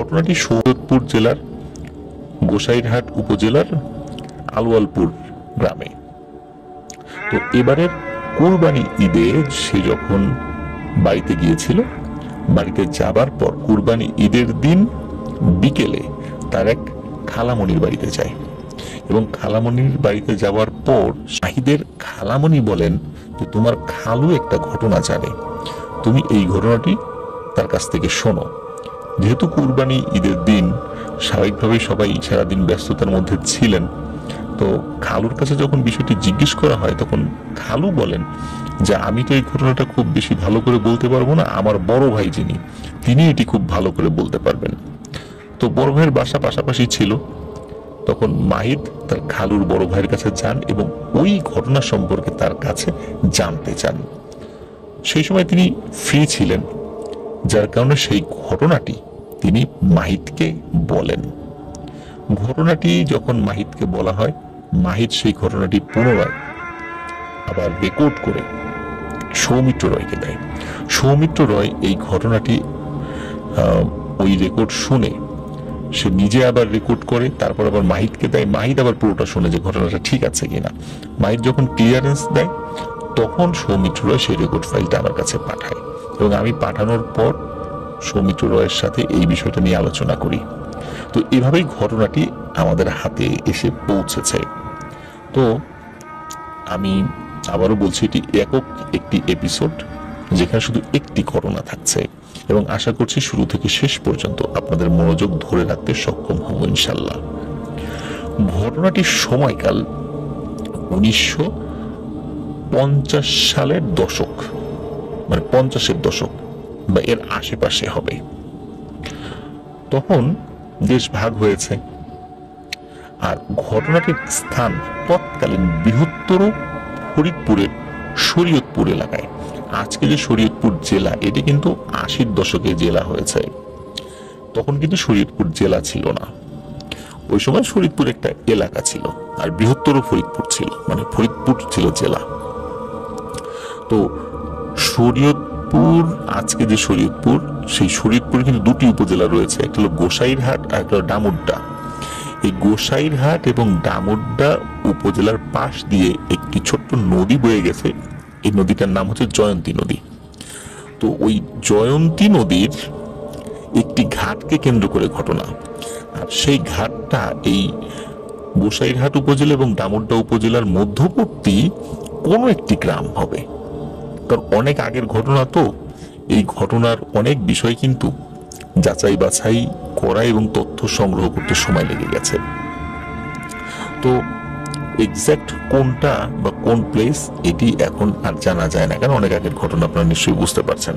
ঘটনাটি সৈয়দপুর জেলার গোসাইরহাট উপজেলার আলওয়ালপুর গ্রামে। তো এবারের কুরবানি ঈদে সে যখন বাড়িতে গিয়েছিল, বাড়িতে যাবার পর কুরবানি ঈদের দিন বিকেলে তার এক খালামণির বাড়িতে যায় এবং খালামণির বাড়িতে যাওয়ার পর শাহিদের খালামণি বলেন যে তোমার খালু একটা ঘটনা জানে, তুমি এই ঘটনাটি তার কাছ থেকে শোনো। যেহেতু কুরবানি ঈদের দিন স্বাভাবিকভাবে সবাই সারাদিন ব্যস্ততার মধ্যে ছিলেন, তো খালুর কাছে যখন বিষয়টি জিজ্ঞেস করা হয় তখন খালু বলেন যে আমি তো এই ঘটনাটা খুব বেশি ভালো করে বলতে পারবো না, আমার বড় ভাই যিনি তিনি এটি খুব ভালো করে বলতে পারবেন। তো বড় ভাইয়ের বাসা পাশাপাশি ছিল। তখন মাহিদ তার খালুর বড় ভাইয়ের কাছে যান এবং ওই ঘটনা সম্পর্কে তার কাছে জানতে চান। সেই সময় তিনি ফ্রি ছিলেন, যার কারণে সেই ঘটনাটি তিনি মাহিদকে বলেন। ঘটনাটি যখন মাহিদকে বলা হয়, মাহিদ সেই ঘটনাটি পুনরায় আবার রেকর্ড করে সৌমিত্র রয়কে দেয়। সৌমিত্র রয় এই ঘটনাটি ওই রেকর্ড শুনে সে নিজে আবার রেকর্ড করে, তারপর আবার মাহিদকে দেয়। মাহিদ আবার পুরোটা শুনে যে ঘটনাটা ঠিক আছে কিনা। মাহিদ যখন ক্লিয়ারেন্স দেয় তখন সৌমিত্র রয় সেই রেকর্ড ফাইলটা আমার কাছে পাঠায় এবং আমি পাঠানোর পর সৌমিত্র রয়ের সাথে এই বিষয়টা নিয়ে আলোচনা করি। তো এভাবেই ঘটনাটি আমাদের হাতে এসে পৌঁছেছে। তো আমি আবারও বলছি, এটি একক একটি এপিসোড যেখানে শুধু একটি ঘটনা থাকছে এবং আশা করছি শুরু থেকে শেষ পর্যন্ত আপনাদের মনোযোগ ধরে রাখতে সক্ষম হব ইনশাল্লাহ। ঘটনাটির সময়কাল 1950 সালের দশক, মানে 50-এর দশক বা এর আশেপাশে হবে। তখন দেশ ভাগ হয়েছে আর ঘটনাটির স্থান তৎকালীন বৃহত্তর ফরিদপুরের শরীয়তপুর এলাকায়। আজকে যে শরীয়তপুর জেলা, এটি কিন্তু 80-র দশকে জেলা হয়েছে, তখন কিন্তু শরীয়তপুর জেলা ছিল না। ওই সময় ফরিদপুর একটা এলাকা ছিল আর বৃহত্তর ফরিদপুর ছিল, মানে ফরিদপুর ছিল জেলা। তো শরীয়তপুর, আজকে যে শরীয়তপুর, সেই শরীয়তপুরে কিন্তু দুটি উপজেলা রয়েছে, একটা হলো গোসাইরহাট আর একটা হলো ডামুড্ডা। এই গোসাইরহাট এবং ডামুড্ডা উপজেলার পাশ দিয়ে একটি ছোট্ট নদী বয়ে গেছে। এই নদীটার নাম হচ্ছে জয়ন্তী নদী। তো ওই জয়ন্তী নদীর একটি ঘাটকে কেন্দ্র করে ঘটনা, আর সেই ঘাটটা এই গোসাইরহাট উপজেলা এবং ডামুড্ডা উপজেলার মধ্যবর্তী কোনো একটি গ্রাম হবে। কারণ অনেক আগের ঘটনা, তো এই ঘটনার অনেক বিষয় কিন্তু যাচাই বাছাই করা এবং তথ্য সংগ্রহ করতে সময় লেগে গেছে। তো এক্সাক্ট কোনটা বা কোন প্লেস এটি এখন আর জানা যায় না, কারণ অনেক আগের ঘটনা, আপনারা নিশ্চয়ই বুঝতে পারছেন।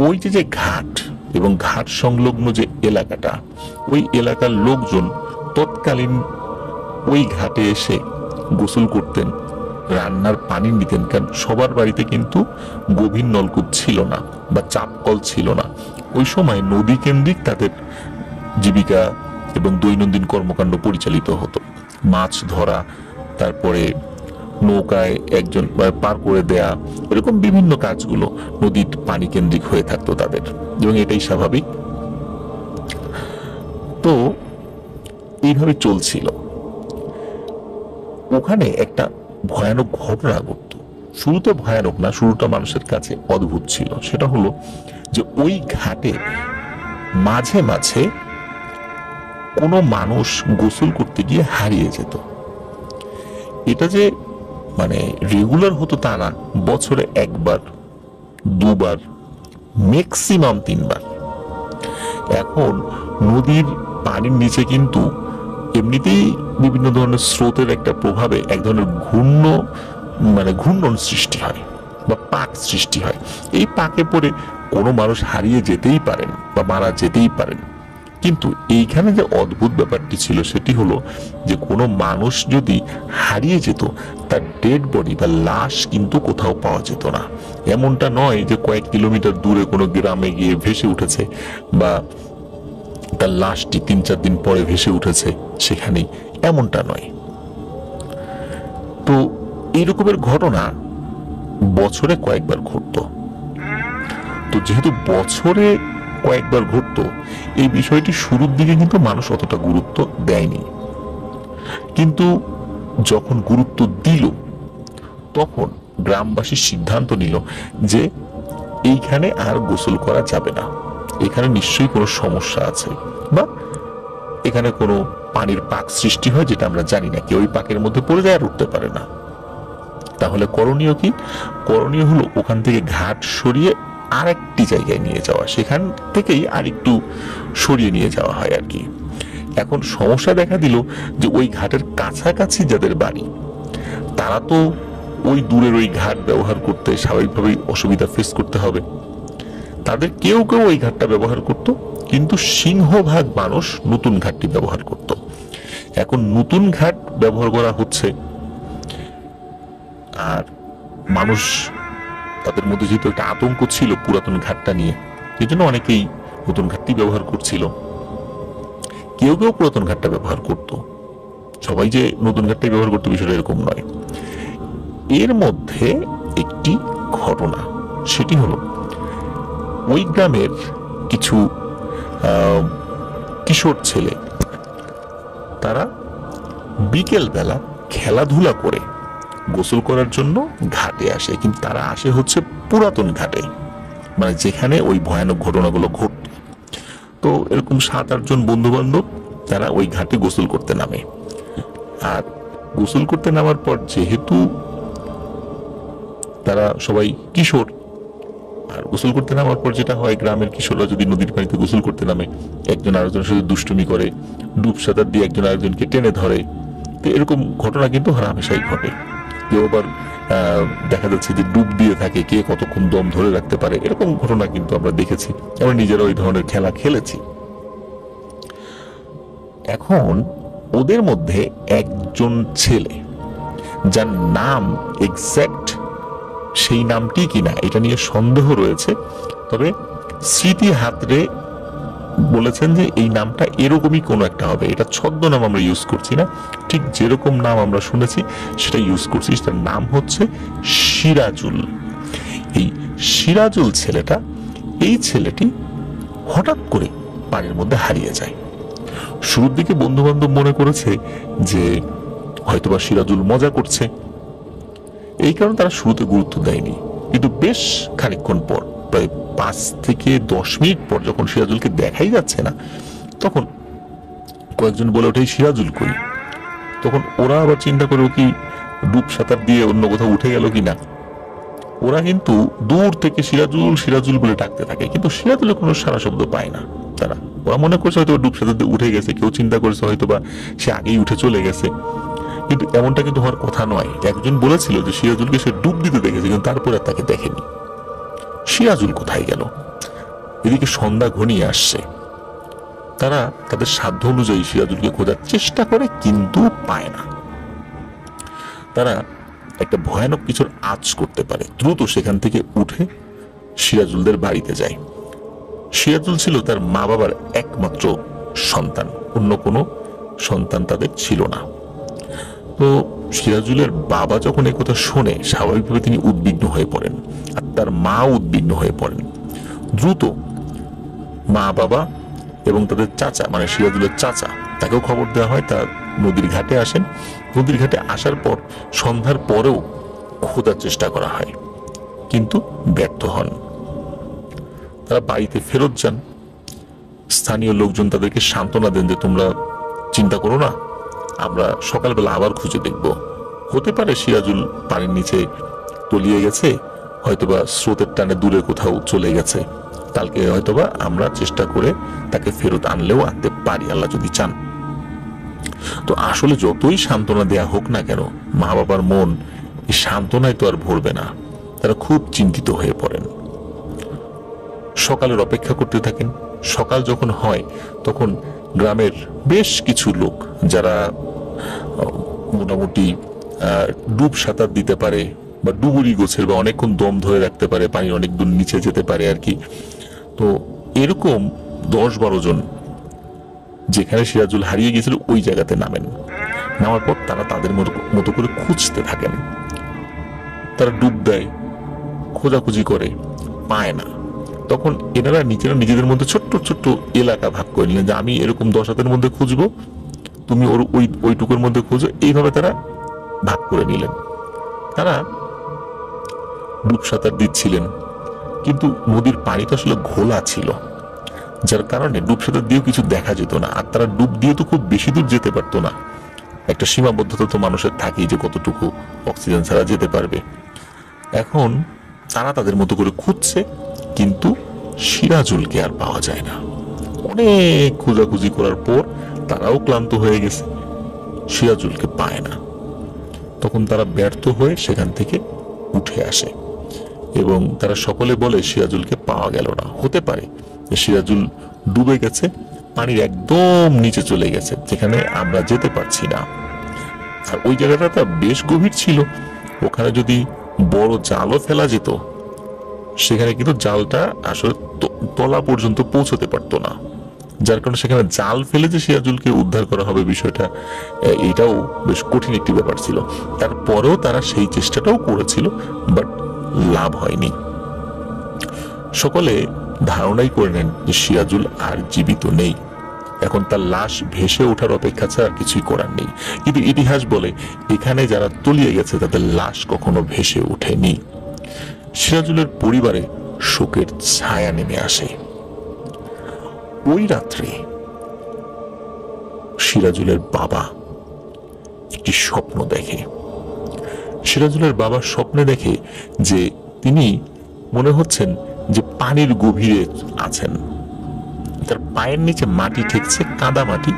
ওই যে ঘাট এবং ঘাট সংলগ্ন যে এলাকাটা, ওই এলাকার লোকজন তৎকালীন ওই ঘাটে এসে গোসল করতেন, রান্নার পানি নিতেন, কারণ সবার বাড়িতে কিন্তু গভীর নলকূপ ছিল না বা চাপকল ছিল না। ওই সময় নদী কেন্দ্রিক তাদের জীবিকা এবং দৈনন্দিন কর্মকাণ্ড পরিচালিত হতো। মাছ ধরা, তারপরে নৌকায় একজন পার করে দেয়া, এরকম বিভিন্ন কাজগুলো নদীর পানি কেন্দ্রিক হয়ে থাকতো তাদের, এবং এটাই স্বাভাবিক। তো এইভাবে চলছিল। ওখানে একটা ভয়ানক ঘটনা ঘটত। শুরুতে ভয়ানক না, শুরুটা মানুষের কাছে অদ্ভুত ছিল। সেটা হলো যে ওই ঘাটে মাঝে মাঝে কোনো মানুষ গোসল করতে গিয়ে হারিয়ে যেত। এটা যে মানে রেগুলার হতো তা না, বছরে একবার, দুবার, ম্যাক্সিমাম 3 বার। এখন নদীর পানির নিচে কিন্তু এমনিতেই বিভিন্ন ধরনের স্রোতের একটা প্রভাবে এক ধরনের ঘূর্ণন সৃষ্টি হয় বা পাক সৃষ্টি হয়। এই পাকে পড়ে কোনো মানুষ হারিয়ে যেতেই পারেন বা মারা যেতেই পারেন। কিন্তু এইখানে যে অদ্ভুত ব্যাপারটি ছিল সেটি হলো যে কোনো মানুষ যদি হারিয়ে যেত, তার ডেড বডি বা লাশ কিন্তু কোথাও পাওয়া যেত না। এমনটা নয় যে কয়েক কিলোমিটার দূরে কোনো গ্রামে গিয়ে ভেসে উঠেছে বা তার লাশটি 3-4 দিন পরে ভেসে উঠেছে সেখানেই, এমনটা নয়। তো এই রকমের ঘটনা বছরে কয়েকবার ঘটতো। তো যেহেতু বছরে কয়েকবার ঘটতো, এই বিষয়টি শুরুর দিকে কিন্তু মানুষ অতটা গুরুত্ব দেয়নি। কিন্তু যখন গুরুত্ব দিল, তখন গ্রামবাসী সিদ্ধান্ত নিল যে এইখানে আর গোসল করা যাবে না, এখানে নিশ্চয়ই কোনো সমস্যা আছে, বা এখানে কোনো পানির পাক সৃষ্টি হয় যেটা আমরা জানি না, কেউ ওই পাকের মধ্যে পড়ে যায় আর উঠতে পারে না। তাহলে করণীয় কি? করণীয় হলো ওখান থেকে ঘাট সরিয়ে আরেকটি জায়গায় নিয়ে যাওয়া, সেখান থেকেই আরেকটু সরিয়ে নিয়ে যাওয়া হয় আর কি। এখন সমস্যা দেখা দিল যে ওই ঘাটের কাছাকাছি যাদের বাড়ি, তারা তো ওই দূরের ওই ঘাট ব্যবহার করতে স্বাভাবিকভাবেই অসুবিধা ফেস করতে হবে। তাদের কেউ কেউ ওই ঘাটটা ব্যবহার করত, কিন্তু সিংহভাগ মানুষ নতুন ঘাটটি ব্যবহার করত। এখন নতুন ঘাট ব্যবহার করা হচ্ছে, আর মানুষ তাদের মধ্যে যেহেতু একটা আতঙ্ক ছিল পুরাতন ঘাটটা নিয়ে, এই জন্য অনেকেই নতুন ঘাটটি ব্যবহার করছিল। কেউ কেউ পুরাতন ঘাটটা ব্যবহার করত, সবাই যে নতুন ঘাটটাই ব্যবহার করতো বিষয়টা এরকম নয়। এর মধ্যে একটি ঘটনা, সেটি হলো ওই গ্রামের কিছু কিশোর ছেলে, তারা বিকেল বেলা খেলাধুলা করে গোসল করার জন্য ঘাটে আসে, কিন্তু তারা আসে হচ্ছে পুরাতন ঘাটে, মানে যেখানে ওই ভয়ানক ঘটনাগুলো ঘটত। তো এরকম 7-8 জন বন্ধু বান্ধব তারা ওই ঘাটে গোসল করতে নামে। আর গোসল করতে নামার পর, যেহেতু তারা সবাই কিশোর, আর গোসল করতে নামার পর যেটা হয়, গ্রামের কিশোররা যদি নদীর পানিতে গোসল করতে নামে, একজন আরেকজনের সাথে দুষ্টুমি করে, ডুব সাঁতার দিয়ে একজন আরেকজনকে টেনে ধরে। তো এরকম ঘটনা কিন্তু হামেশাই ঘটে। কেউ আবার দেখা যাচ্ছে যে ডুব দিয়ে থাকে, কে কতক্ষণ দম ধরে রাখতে পারে, এরকম ঘটনা কিন্তু আমরা দেখেছি, আমরা নিজেরা ওই ধরনের খেলা খেলেছি। এখন ওদের মধ্যে একজন ছেলে, যার নাম এক্সাক্ট সেই নামটি কিনা এটা নিয়ে সন্দেহ রয়েছে, তবে স্মৃতি হাতরে বলেছেন যে এই নামটা এরকমই কোনো একটা হবে, এটা ছদ্মনাম আমরা ইউজ করছি না, ঠিক যেরকম নাম আমরা শুনেছি সেটা ইউজ করছি। তার নাম হচ্ছে সিরাজুল। এই সিরাজুল ছেলেটা, এই ছেলেটি হঠাৎ করে পানির মধ্যে হারিয়ে যায়। শুরুর দিকে বন্ধু বান্ধব মনে করেছে যে হয়তোবা সিরাজুল মজা করছে, এই কারণে তারা শুরুতে গুরুত্ব দেয়নি। কিন্তু বেশ খানিকক্ষণ পর, প্রায় 5 থেকে 10 মিনিট পর, যখন সিরাজুলকে দেখাই যাচ্ছে না, তখন কয়েকজন বলে ওঠে সিরাজুল কই। তখন ওরা আবার চিন্তা করে ও কি ডুব সাঁতার দিয়ে অন্য কোথাও উঠে গেল কিনা। ওরা কিন্তু দূর থেকে সিরাজুল সিরাজুল বলে ডাকতে থাকে, কিন্তু সিরাজুলের কোনো সারা শব্দ পায় না। তারা ওরা মনে করছে হয়তো ডুব সাঁতার দিয়ে উঠে গেছে, কেউ চিন্তা করেছে হয়তোবা সে আগেই উঠে চলে গেছে, কিন্তু এমনটা কিন্তু হওয়ার কথা নয়। একজন বলেছিল যে সিরাজুলকে সে ডুব দিতে দেখেছে, কিন্তু তারপরে তাকে দেখেনি। সিরাজুল কোথায় গেল? এদিকে সন্ধ্যা ঘনিয়ে আসছে, তারা তাদের সাধ্য অনুযায়ী সিরাজুলকে খোঁজার চেষ্টা করে, কিন্তু পায় না। তারা একটা ভয়ানক কিছুর আঁচ করতে পারে, দ্রুত সেখান থেকে উঠে সিরাজুলদের বাড়িতে যায়। সিরাজুল ছিল তার মা বাবার একমাত্র সন্তান, অন্য কোনো সন্তান তাদের ছিল না। তো সিরাজুলের বাবা যখন এই কথা শোনে, স্বাভাবিকভাবে তিনি উদ্বিগ্ন হয়ে পড়েন, আর তার মা উদ্বিগ্ন হয়ে পড়েন। দ্রুত মা বাবা এবং তাদের চাচা, মানে সিরাজুলের চাচা, তাকেও খবর দেওয়া হয়। তার নদীর ঘাটে আসেন। নদীর ঘাটে আসার পর সন্ধ্যার পরেও খোঁজার চেষ্টা করা হয়, কিন্তু ব্যর্থ হন। তারা বাড়িতে ফেরত যান। স্থানীয় লোকজন তাদেরকে সান্ত্বনা দেন যে তোমরা চিন্তা করো না, আমরা সকালবেলা আবার খুঁজে দেখব। হতে পারে সিরাজুল পানির নিচে তলিয়ে গেছে, হয়তোবা স্রোতের টানে দূরে কোথাও চলে গেছে, কালকে হয়তোবা আমরা চেষ্টা করে তাকে ফেরত আনলেও আনতে পারি, আল্লাহ যদি চান। তো আসলে যতই সান্ত্বনা দেয়া হোক না কেন, মা বাবার মন এই সান্ত্বনায় তো আর ভরবে না। তারা খুব চিন্তিত হয়ে পড়েন। সকালের অপেক্ষা করতে থাকেন। সকাল যখন হয়, তখন গ্রামের বেশ কিছু লোক, যারা মোটামুটি ডুব সাঁতার দিতে পারে, বা ডুবুরি গোছের, বা অনেকক্ষণ দম ধরে রাখতে পারে, পানির অনেক দূর নিচে যেতে পারে আর কি, তো এরকম 10-12 জন যেখানে সিরাজুল হারিয়ে গিয়েছিল ওই জায়গাতে নামেন। নামার পর তারা তাদের মতো করে খুঁজতে থাকেন। তারা ডুব দেয়, খোঁজাখুঁজি করে, পায় না। তখন এনারা নিজেদের মধ্যে ছোট্ট ছোট্ট এলাকা ভাগ করে নিলেন যে আমি এরকম 10 হাতের মধ্যে খুঁজবো, তুমি ওর ওইটুকুর মধ্যে খুঁজো, এইভাবে তারা ভাগ করে নিলেন। তারা ডুব সাঁতার দিচ্ছিলেন, কিন্তু নদীর পানি তো আসলে ঘোলা ছিল, যার কারণে ডুব সাঁতার দিয়েও কিছু দেখা যেত না। আর তারা ডুব দিয়ে তো খুব বেশি দূর যেতে পারতো না, একটা সীমাবদ্ধতা তো মানুষের থাকেই যে কতটুকু অক্সিজেন ছাড়া যেতে পারবে। এখন তারা তাদের মতো করে খুঁজছে, কিন্তু সিরাজুলকে আর পাওয়া যায় না। অনেক খোঁজাখুঁজি করার পর তারাও ক্লান্ত হয়ে গেছে, সিরাজুলকে পায় না। তখন তারা ব্যর্থ হয়ে সেখান থেকে উঠে আসে এবং তারা সকলে বলে সিরাজুলকে পাওয়া গেল না। হতে পারে যে সিরাজুল ডুবে গেছে, পানির একদম নিচে চলে গেছে, যেখানে আমরা যেতে পারছি না। আর ওই জায়গাটা বেশ গভীর ছিল, ওখানে যদি বড় জালও ফেলা যেত, সেখানে কিন্তু জালটা আসলে তলা পর্যন্ত পৌঁছতে পারতো না, যার কারণে সেখানে জাল ফেলে যে সিরাজুলকে উদ্ধার করা হবে বিষয়টা, এটাও বেশ কঠিন একটি ব্যাপার ছিল। তারপরেও তারা সেই চেষ্টাটাও করেছিল, বাট লাভ হয়নি। সকলে ধারণাই করে নেন যে সিরাজুল আর জীবিত নেই, এখন তার লাশ ভেসে ওঠার অপেক্ষা ছাড়া কিছুই করার নেই। কিন্তু ইতিহাস বলে এখানে যারা তলিয়ে গেছে তাদের লাশ কখনো ভেসে ওঠেনি। সিরাজুলের পরিবারে শোকের ছায়া নেমে আসে। ওই রাত্রে সিরাজুলের বাবা একটি স্বপ্ন দেখে। সিরাজুলের বাবা স্বপ্নে দেখে যে তিনি মনে হচ্ছেন যে পানির গভীরে আছেন, তার পায়ের নিচে মাটি ঠেকছে, কাদা মাটি,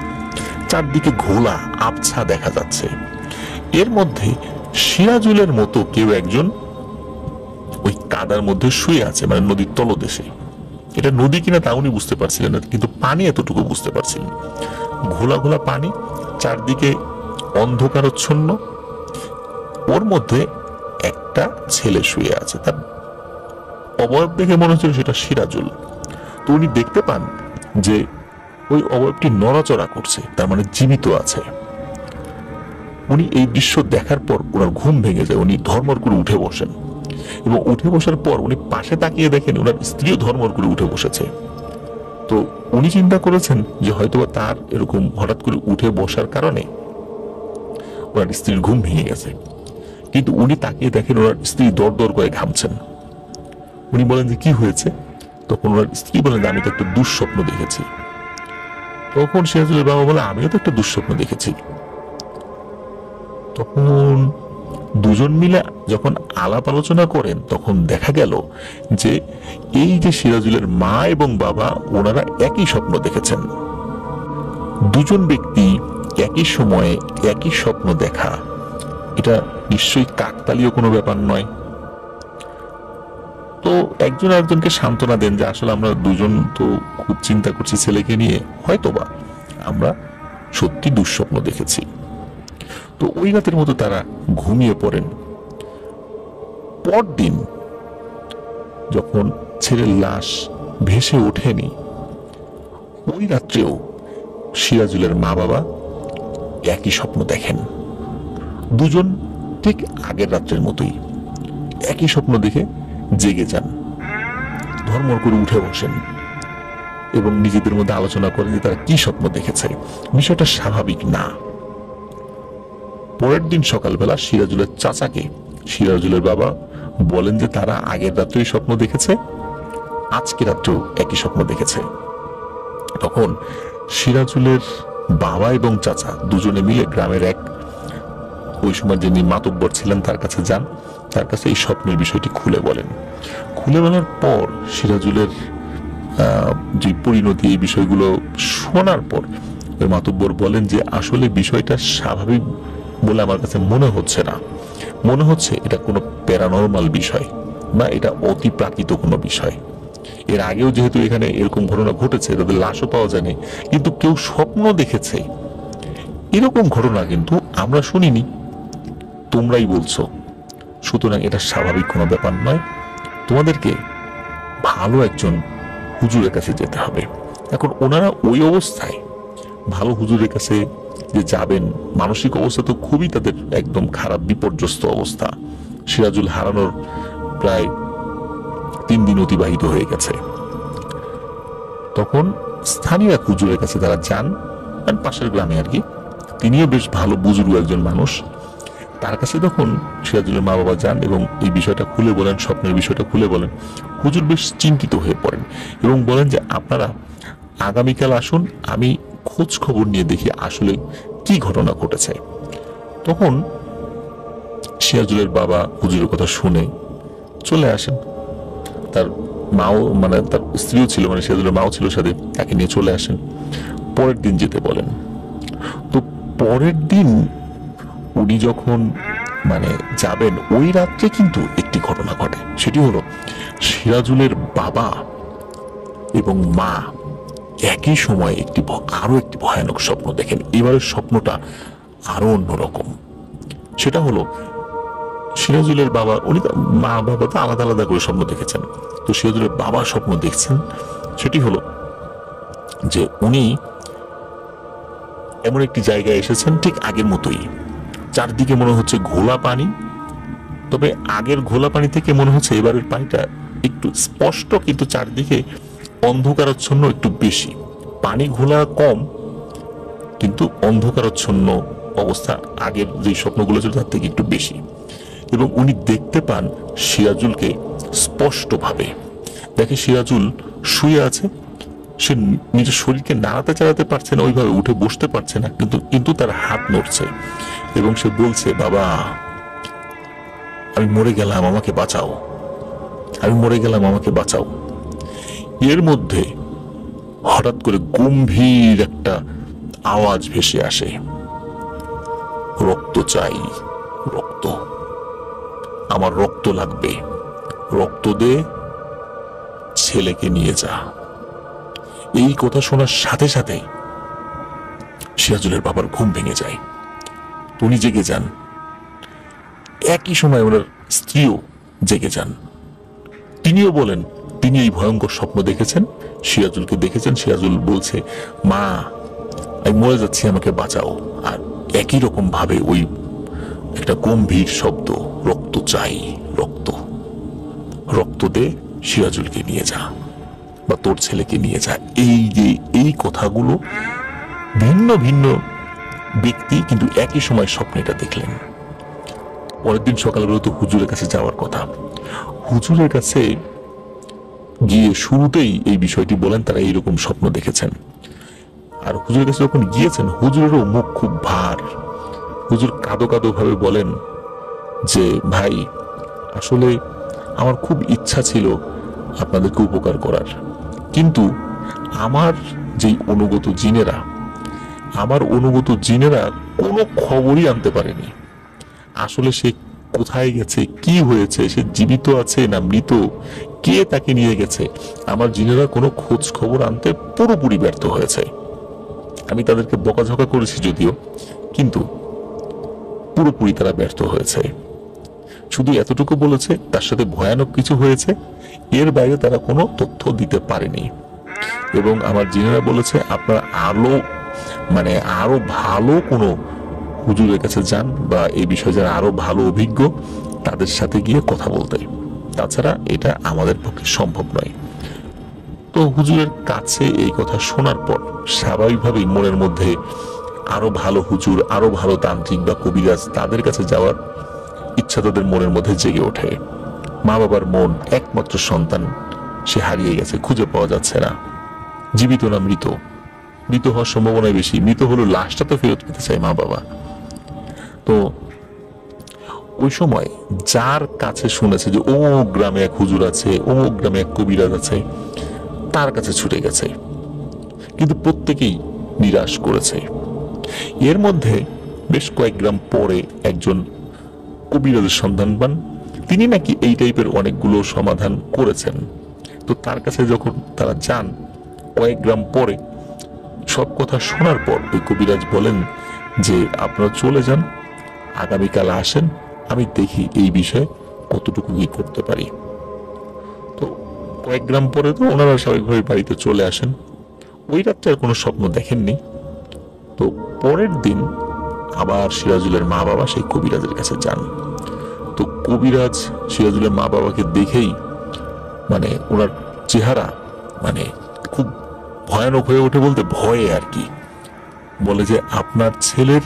চারদিকে ঘোলা আবছা দেখা যাচ্ছে। এর মধ্যে সিরাজুলের মতো কেউ একজন ওই কাদার মধ্যে শুয়ে আছে, মানে নদীর তলদেশে। এটা নদী কিনা তা উনি বুঝতে পারছিলেন না, কিন্তু পানি এতটুকু বুঝতে পারছিলেন। ঘোলা ঘোলা পানি, চারদিকে অন্ধকারচ্ছন্ন, ওর মধ্যে একটা ছেলে শুয়ে আছে। তার অবয়ব দেখে মনে হচ্ছিল সেটা সিরাজুল। তো উনি দেখতে পান যে ওই অবয়বটি নড়াচড়া করছে, তার মানে জীবিত আছে। উনি এই দৃশ্য দেখার পর ওনার ঘুম ভেঙে যায়, উনি ধর্মর করে উঠে বসেন এবং উঠে বসার পর উনি পাশে তাকিয়ে দেখেন ওনার স্ত্রীও ধর্মর করে উঠে বসেছে। তো উনি চিন্তা করেছেন যে হয়তোবা তার এরকম হঠাৎ করে উঠে বসার কারণে ওনার স্ত্রীর ঘুম ভেঙে গেছে। কিন্তু উনি তাকিয়ে দেখেন ওনার স্ত্রী দর দর করে ঘামছেন। উনি বলেন যে কি হয়েছে? তখন ওনার স্ত্রী বলেন যে আমি তো একটা দুঃস্বপ্ন দেখেছি। তখন সিরাজুলের বাবা বলে আমিও তো একটা দুঃস্বপ্ন দেখেছি। তখন দুজন মিলে যখন আলাপ আলোচনা করেন তখন দেখা গেল যে এই যে সিরাজুলের মা এবং বাবা, ওনারা একই স্বপ্ন দেখেছেন। দুজন ব্যক্তি একই সময়ে একই স্বপ্ন দেখা, এটা নিশ্চয়ই কাকতালীয় কোনো ব্যাপার নয়। তো একজন আরেকজনকে সান্ত্বনা দেন যে আসলে আমরা দুজন তো খুব চিন্তা করছি ছেলেকে নিয়ে, হয়তোবা আমরা সত্যি দুঃস্বপ্ন দেখেছি। তো ওই রাতের মতো তারা ঘুমিয়ে পড়েন। পরদিন যখন ছেলের লাশ ভেসে ওঠেনি, ওই রাত্রেও সিরাজুলের মা বাবা একই স্বপ্ন দেখেন। দুজন ঠিক আগের রাত্রের মতোই একই স্বপ্ন দেখে জেগে যান, ধর্মর করে উঠে বসেন এবং নিজেদের মধ্যে আলোচনা করেন যে তারা কি স্বপ্ন দেখেছে। বিষয়টা স্বাভাবিক না। পরের দিন সকালবেলা সিরাজুলের চাচাকে সিরাজুলের বাবা বলেন যে তারা আগের রাত্রেই স্বপ্ন দেখেছে, আজকে রাত্রেও একই স্বপ্ন দেখেছে। তখন সিরাজুলের বাবা এবং চাচা দুজনে মিলে গ্রামের এক ওই সময় যিনি মাতব্বর ছিলেন তার কাছে যান, তার কাছে এই স্বপ্নের বিষয়টি খুলে বলেন। খুলে বলার পর সিরাজুলের যে পরিণতি, এই বিষয়গুলো শোনার পর ওই মাতব্বর বলেন যে আসলে বিষয়টা স্বাভাবিক বলে আমার কাছে মনে হচ্ছে না, মনে হচ্ছে এটা কোনো প্যারানর্মাল বিষয় বা এটা অতিপ্রাকৃত কোনো বিষয়। এর আগেও যেহেতু এখানে এরকম ঘটনা ঘটেছে, তাদের লাশও পাওয়া যায়নি, কিন্তু কেউ স্বপ্ন দেখেছে এরকম ঘটনা কিন্তু আমরা শুনিনি, তোমরাই বলছো, সুতরাং এটা স্বাভাবিক কোনো ব্যাপার নয়। তোমাদেরকে ভালো একজন হুজুরের কাছে যেতে হবে। এখন ওনারা ওই অবস্থায় ভালো হুজুরের কাছে যে যাবেন, মানসিক অবস্থা তো খুবই তাদের একদম খারাপ, বিপর্যস্ত অবস্থা। সিরাজুল হারানোর প্রায় 3 দিন অতিবাহিত হয়ে গেছে। তখন স্থানীয় এক হুজুরের কাছে তারা যান, পাশের গ্রামে আর কি। তিনিও বেশ ভালো বুজুর্গ একজন মানুষ। তার কাছে তখন সিরাজুলের মা বাবা যান এবং এই বিষয়টা খুলে বলেন, স্বপ্নের বিষয়টা খুলে বলেন। হুজুর বেশ চিন্তিত হয়ে পড়েন এবং বলেন যে আপনারা আগামীকাল আসুন, আমি খোঁজ খবর নিয়ে দেখি আসলে কি ঘটনা ঘটেছে। তখন সিরাজুলের বাবা হুজুরের কথা শুনে চলে আসেন। তার মাও মানে তার স্ত্রীও ছিল, মানে সিরাজুলের মাও ছিল সাথে, তাকে নিয়ে চলে আসেন। পরের দিন যেতে বলেন। তো পরের দিন উনি যখন মানে যাবেন, ওই রাত্রে কিন্তু একটি ঘটনা ঘটে। সেটি হলো সিরাজুলের বাবা এবং মা একই সময় আরো একটি ভয়ানক স্বপ্ন দেখেন। এবারের স্বপ্নটা আরো অন্যরকম। সেটা হলো সিরাজুলের বাবা, উনি মা বাবা তো আলাদা আলাদা করে স্বপ্ন দেখেছেন, তো সিরাজুলের বাবা স্বপ্ন দেখছেন সেটি হলো যে উনি এমন একটি জায়গায় এসেছেন ঠিক আগের মতোই, চারদিকে মনে হচ্ছে ঘোলা পানি, তবে আগের ঘোলা পানি থেকে মনে হচ্ছে এবারের পানিটা একটু স্পষ্ট, কিন্তু চারদিকে অন্ধকারাচ্ছন্ন একটু বেশি। পানি ঘোলা কম, কিন্তু অন্ধকারাচ্ছন্ন অবস্থা আগের যে স্বপ্নগুলো ছিল তার থেকে একটু বেশি। এবং উনি দেখতে পান সিরাজুলকে স্পষ্টভাবে। দেখে সিরাজুল শুয়ে আছে, সে নিজের শরীরকে নাড়াতে চাড়াতে পারছে না, ওইভাবে উঠে বসতে পারছে না, কিন্তু তার হাত নড়ছে এবং সে বলছে, বাবা আমি মরে গেলাম, আমাকে বাঁচাও, আমি মরে গেলাম, আমাকে বাঁচাও। এর মধ্যে হঠাৎ করে গম্ভীর একটা আওয়াজ ভেসে আসে, রক্ত চাই, রক্ত, আমার রক্ত লাগবে, রক্ত দে, ছেলেকে নিয়ে যা। এই কথা শোনার সাথে সাথে সিরাজুলের বাবার ঘুম ভেঙে যায়, উনি জেগে যান। একই সময় ওনার স্ত্রীও জেগে যান। তিনিও বলেন তিনি এই ভয়ঙ্কর স্বপ্ন দেখেছেন, সিরাজুলকে দেখেছেন। সিরাজুল বলছে, মা আমি মরে যাচ্ছি, আমাকে বাঁচাও। আর একই রকম ভাবে ওই একটা গম্ভীর শব্দ, রক্ত চাই, রক্ত, রক্ত দে, সিরাজুলকে নিয়ে যা, বা তোর ছেলেকে নিয়ে যা। এই যে এই কথাগুলো ভিন্ন ভিন্ন ব্যক্তি কিন্তু একই সময় স্বপ্নটা দেখলেন। পরের দিন সকালবেলা তো হুজুরের কাছে যাওয়ার কথা। হুজুরের কাছে গিয়ে শুরুতেই এই বিষয়টি বলেন, তারা এইরকম স্বপ্ন দেখেছেন। আর হুজুরের কাছে যখন গিয়েছেন, হুজুরেরও মুখ খুব ভার। হুজুর কাঁদো কাঁদো ভাবে বলেন যে, ভাই আসলে আমার খুব ইচ্ছা ছিল আপনাদেরকে উপকার করার, কিন্তু আমার যেই অনুগত জিনেরা কোনো খবরই আনতে পারেনি। আসলে সে কোথায় গেছে, কি হয়েছে, সে জীবিত আছে না মৃত, কে তাকে নিয়ে গেছে, আমার জিনেরা কোনো খোঁজ খবর আনতে পুরোপুরি ব্যর্থ হয়েছে। আমি তাদেরকে বকাঝকা করেছি যদিও, কিন্তু পুরোপুরি তারা ব্যর্থ হয়েছে। শুধু এতটুকু বলেছে তার সাথে ভয়ানক কিছু হয়েছে, এর বাইরে তারা কোনো তথ্য দিতে পারেনি। এবং আমার জিনেরা বলেছে আপনারা আরো ভালো কোনো হুজুরের কাছে যান, বা এই বিষয়ে যারা আরো ভালো অভিজ্ঞ তাদের সাথে গিয়ে কথা বলতে, তাছাড়া এটা আমাদের পক্ষে সম্ভব নয়। তো হুজুরের কাছে এই কথা শোনার পর স্বাভাবিকভাবেই মনের মধ্যে আরো ভালো হুজুর, আরো ভালো তান্ত্রিক বা কবিরাজ, তাদের কাছে যাওয়ার ইচ্ছা তাদের মনের মধ্যে জেগে ওঠে। মা বাবার মন, একমাত্র সন্তান সে হারিয়ে গেছে, খুঁজে পাওয়া যাচ্ছে না, জীবিত না মৃত। মৃত হওয়ার সম্ভাবনাই বেশি, মৃত হলো লাশটা তো ফেরত পেতে চায় মা বাবা। তো ওই সময় যার কাছে শুনেছে যে অমুক গ্রামে এক হুজুর আছে, অমুক গ্রামে এক কবিরাজ আছে, তার কাছে ছুটে গেছে, কিন্তু প্রত্যেকেই নিরাশ করেছে। এর মধ্যে বেশ কয়েক গ্রাম পরে একজন কবিরাজের সন্ধান পান, তিনি নাকি এই টাইপের অনেকগুলো সমাধান করেছেন। তো তার কাছে যখন তারা যান, কয়েক গ্রাম পরে সব কথা শোনার পর ওই কবিরাজ বলেন যে আপনারা চলে যান, আগামীকাল আসেন, আমি দেখি এই বিষয়ে কতটুকু কি করতে পারি। তো কয়েক গ্রাম পরে তো ওনারা স্বাভাবিকভাবে বাড়িতে চলে আসেন। ওই রাত্রে আর কোনো স্বপ্ন দেখেননি। তো পরের দিন আবার সিরাজুলের মা বাবা সেই কবিরাজের কাছে যান। তো কবিরাজ সিরাজুলের মা বাবাকে দেখেই ওনার চেহারা খুব ভয়ানক হয়ে ওঠে বলতে ভয়ে আর কি। বলে যে আপনার ছেলের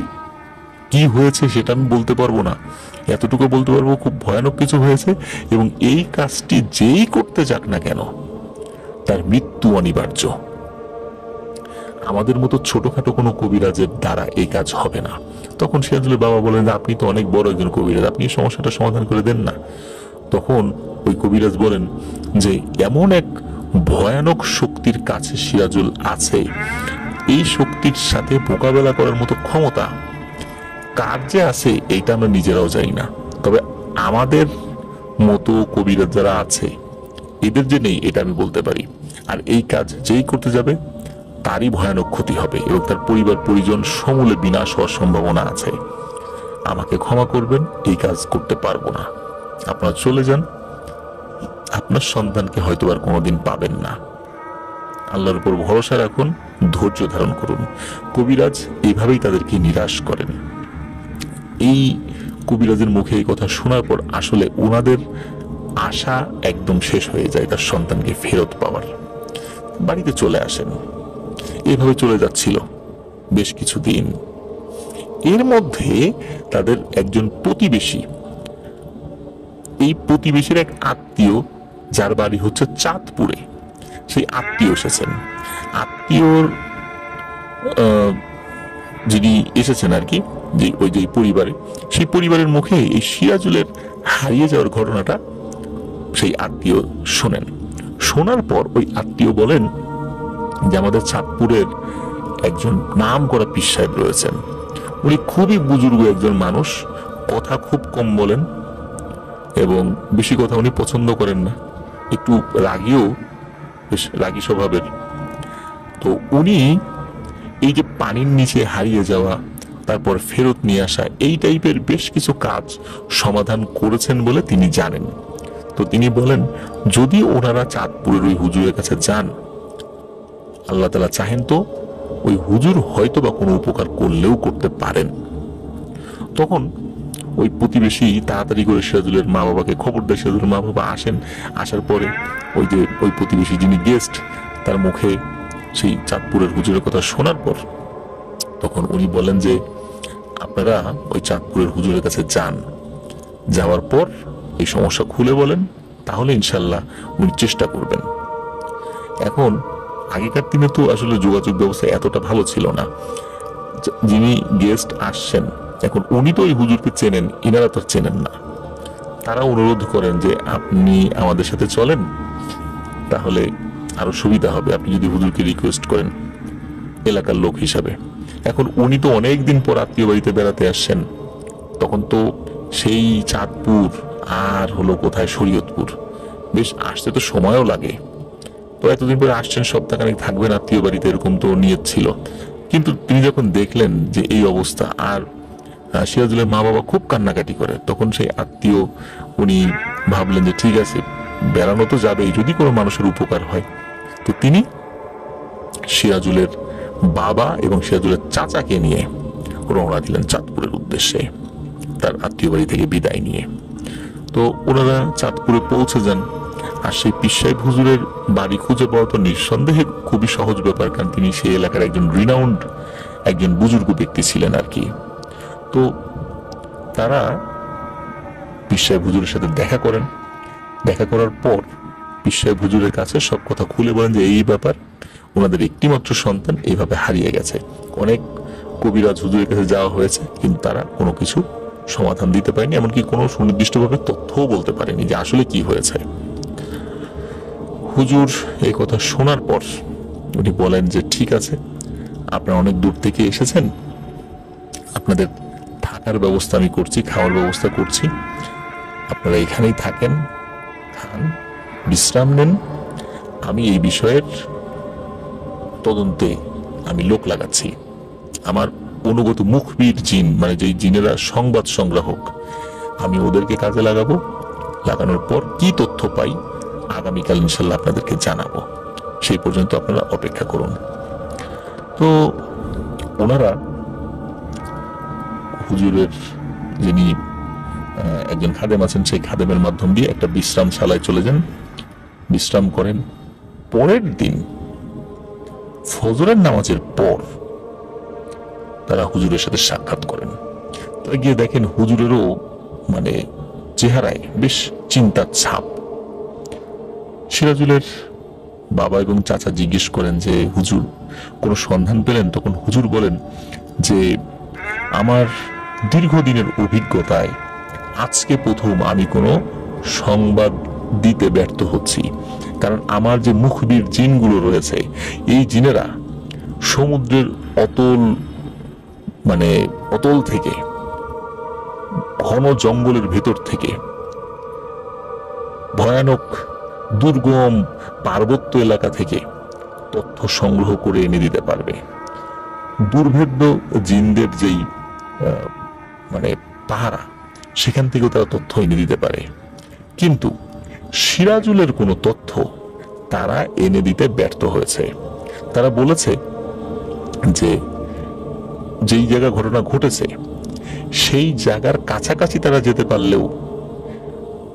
কি হয়েছে সেটা আমি বলতে পারবো না, এতটুকু বলতে পারবো খুব ভয়ানক কিছু হয়েছে, এবং এই কাজটি যেই করতে যাক না কেন তার মৃত্যু অনিবার্য। আমাদের মতো ছোটখাটো কোনো কবিরাজের দ্বারা এই কাজ হবে না। তখন সিরাজুলের বাবা বলেন যে আপনি তো অনেক বড় একজন কবিরাজ, আপনি সমস্যাটা সমাধান করে দেন না। তখন ওই কবিরাজ বলেন যে এমন এক ভয়ানক শক্তির কাছে সিরাজুল আছে, এই শক্তির সাথে মোকাবেলা করার মতো ক্ষমতা কার যে আছে এইটা আমরা নিজেরাও জানি না, তবে আমাদের মতো কবিরাজ যারা আছে এদের যে নেই এটা আমি বলতে পারি। আর এই কাজ যেই করতে যাবে তারই ভয়ানক ক্ষতি হবে এবং তার পরিবার পরিজন সমূলে বিনাশ হওয়ার সম্ভাবনা আছে। আমাকে ক্ষমা করবেন, এই কাজ করতে পারবো না, আপনারা চলে যান, আপনার সন্তানকে হয়তো আর কোনোদিন পাবেন না। আল্লাহর উপর ভরসা রাখুন, ধৈর্য ধারণ করুন। কবিরাজ এইভাবেই তাদেরকে নিরাশ করেন। এই কবিরাজের মুখে এই কথা শোনার পর আসলে ওনাদের আশা একদম শেষ হয়ে যায় তার সন্তানকে ফেরত পাওয়ার। বাড়িতে চলে আসেন। এভাবে চলে যাচ্ছিল বেশ কিছুদিন। এর মধ্যে তাদের একজন প্রতিবেশী, এই প্রতিবেশীর এক আত্মীয় যার বাড়ি হচ্ছে চাঁদপুরে, সেই আত্মীয় এসেছেন। আত্মীয়র যিনি এসেছেন আর কি, যে ওই যে পরিবারে, সেই পরিবারের মুখে এই সিরাজুলের হারিয়ে যাওয়ার ঘটনাটা সেই আত্মীয় শোনেন। শোনার পর ওই আত্মীয় বলেন যে আমাদের চাঁদপুরের একজন নাম করা পীর সাহেব রয়েছেন, উনি খুবই বুজুর্গ একজন মানুষ, কথা খুব কম বলেন এবং বেশি কথা উনি পছন্দ করেন না, একটু রাগীও, বেশ রাগী স্বভাবের। তো উনি এই যে পানির নিচে হারিয়ে যাওয়া, তারপর ফেরত নিয়ে আসা, এই টাইপের বেশ কিছু কাজ সমাধান করেছেন বলে তিনি জানেন। তো তিনি বলেন যদি ওনারা চাঁদপুরের ওই হুজুরের কাছে যান, আল্লাহ তাআলা চাহেন তো ওই হুজুর হয়তো বা কোনো উপকার করলেও করতে পারেন। তখন ওই প্রতিবেশী তাড়াতাড়ি করে সিরাজুলের মা বাবাকে খবর দেয়। সিরাজুলের মা বাবা আসেন, আসার পরে ওই যে ওই প্রতিবেশী যিনি গেস্ট, তার মুখে সেই চাঁদপুরের হুজুরের কথা শোনার পর তখন উনি বলেন যে আপনারা ওই চাঁদপুরের হুজুরের কাছে যান, যাওয়ার পর এই সমস্যা খুলে বলেন, তাহলে ইনশাল্লাহ উনি চেষ্টা করবেন। এখন আগেকার দিনে তো আসলে যোগাযোগ ব্যবস্থা এতটা ভালো ছিল না। যিনি গেস্ট আসছেন, এখন উনি তো ওই হুজুরকে চেনেন, ইনারা তো চেনেন না। তারা অনুরোধ করেন যে আপনি আমাদের সাথে চলেন, তাহলে আরো সুবিধা হবে, আপনি যদি হুজুরকে রিকোয়েস্ট করেন এলাকার লোক হিসাবে। এখন উনি তো অনেকদিন পর আত্মীয় বাড়িতে বেড়াতে আসছেন, তখন তো সেই চাঁদপুর আর হলো কোথায় শরীয়তপুর, বেশ আসতে তো সময়ও লাগে। তো এতদিন পরে আসছেন, সপ্তাহখানেক থাকবেন আত্মীয় বাড়িতে, এরকম তো নিয়ত ছিল। কিন্তু তিনি যখন দেখলেন যে এই অবস্থা, আর সিরাজুলের মা বাবা খুব কান্নাকাটি করে, তখন সেই আত্মীয় উনি ভাবলেন যে ঠিক আছে, বেড়ানো তো যাবেই, যদি কোনো মানুষের উপকার হয়। তো তিনি সিরাজুলের বাবা এবং সিরাজুলের চাচাকে নিয়ে রওনা দিলেন চাঁদপুরের উদ্দেশ্যে, তার আত্মীয় বাড়ি থেকে বিদায় নিয়ে। তো ওনারা চাঁদপুরে পৌঁছে যান। আর সেই পীর সাহেব হুজুরের বাড়ি খুঁজে পাওয়া তো নিঃসন্দেহে খুবই সহজ ব্যাপার, কারণ তিনি সেই এলাকার একজন রিনাউন্ড একজন বুজুর্গ ব্যক্তি ছিলেন আর কি। তো তারা পীর সাহেব হুজুরের সাথে দেখা করেন। দেখা করার পর পীর সাহেব হুজুরের কাছে সব কথা খুলে বলেন যে এই ব্যাপার, ওনাদের একটিমাত্র সন্তান এইভাবে হারিয়ে গেছে। অনেক কবিরাজ হুজুরের কাছে যাওয়া হয়েছে, কিন্তু তারা কোনো কিছু সমাধান দিতে পারেনি, এমনকি কোনো সুনির্দিষ্টভাবে তথ্যও বলতে পারেনি যে আসলে কি হয়েছে। হুজুর এই কথা শোনার পর উনি বলেন যে ঠিক আছে, আপনারা অনেক দূর থেকে এসেছেন, আপনাদের থাকার ব্যবস্থা আমি করছি, খাওয়ার ব্যবস্থা করছি, আপনারা এখানেই থাকেন, খান, বিশ্রাম নেন। আমি এই বিষয়ের তদন্তে আমি লোক লাগাচ্ছি। আমার অনুগত মুখবির জিন, মানে যে জিনেরা সংবাদ সংগ্রাহক, আমি ওদেরকে কাজে লাগাবো। লাগানোর পর কি তথ্য পাই আগামীকাল ইনশাল্লাহ আপনাদেরকে জানাবো, সেই পর্যন্ত আপনারা অপেক্ষা করুন। তো ওনারা হুজুরের যিনি একজন খাদেম আছেন, সেই খাদেমের মাধ্যম দিয়ে একটা বিশ্রামশালায় চলে যান, বিশ্রাম করেন। পরের দিন ফজরের নামাজের পর তারা হুজুরের সাথে সাক্ষাৎ করেন। তারা গিয়ে দেখেন হুজুরেরও মানে চেহারায় বেশ চিন্তার ছাপ। সিরাজুলের বাবা এবং চাচা জিজ্ঞেস করেন যে হুজুর কোনো সন্ধান পেলেন? তখন হুজুর বলেন যে আমার দীর্ঘদিনের অভিজ্ঞতায় আজকে প্রথম আমি কোনো সংবাদ দিতে ব্যর্থ হচ্ছি, কারণ আমার যে মুখবির জিনগুলো রয়েছে এই জিনেরা সমুদ্রের অতল থেকে, ঘন জঙ্গলের ভেতর থেকে, ভয়ানক দুর্গম পার্বত্য এলাকা থেকে তথ্য সংগ্রহ করে এনে দিতে পারবে। দুর্ভেদ্য জিনদের যেই পাহারা, সেখান থেকেও তারা তথ্য এনে দিতে পারে। কিন্তু সিরাজুলের কোনো তথ্য তারা এনে দিতে ব্যর্থ হয়েছে। তারা বলেছে যে যেই জায়গা ঘটনা ঘটেছে সেই জায়গার কাছাকাছি তারা যেতে পারলেও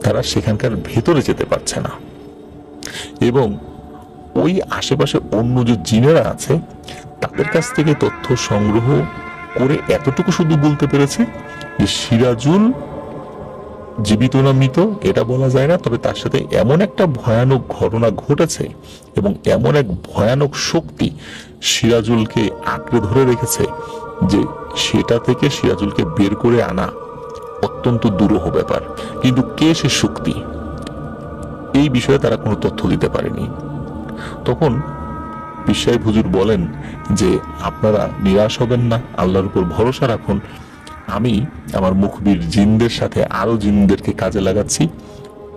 তারা সেখানকার ভেতরে যেতে পারছে না, এবং ওই আশেপাশে অন্য যে জিনেরা আছে তাদের কাছ থেকে তথ্য সংগ্রহ করে এতটুকু শুধু বলতে পেরেছে যে সিরাজুল জীবিত না মৃত এটা বলা যায় না, তবে তার সাথে এমন একটা ভয়ানক ঘটনা ঘটেছে এবং এমন এক ভয়ানক শক্তি সিরাজুলকে আঁকড়ে ধরে রেখেছে যে সেটা থেকে সিরাজুলকে বের করে আনা অত্যন্ত দুরূহ ব্যাপার। কিন্তু কে সে শক্তি, এই বিষয়ে তারা কোনো তথ্য দিতে পারেনি। তখন পীর সাহেব হুজুর বলেন যে আপনারা নিরাশ হবেন না, আল্লাহর উপর ভরসা রাখুন। আমি আমার মুখবির জিনদের সাথে আরো জিনদেরকে কাজে লাগাচ্ছি,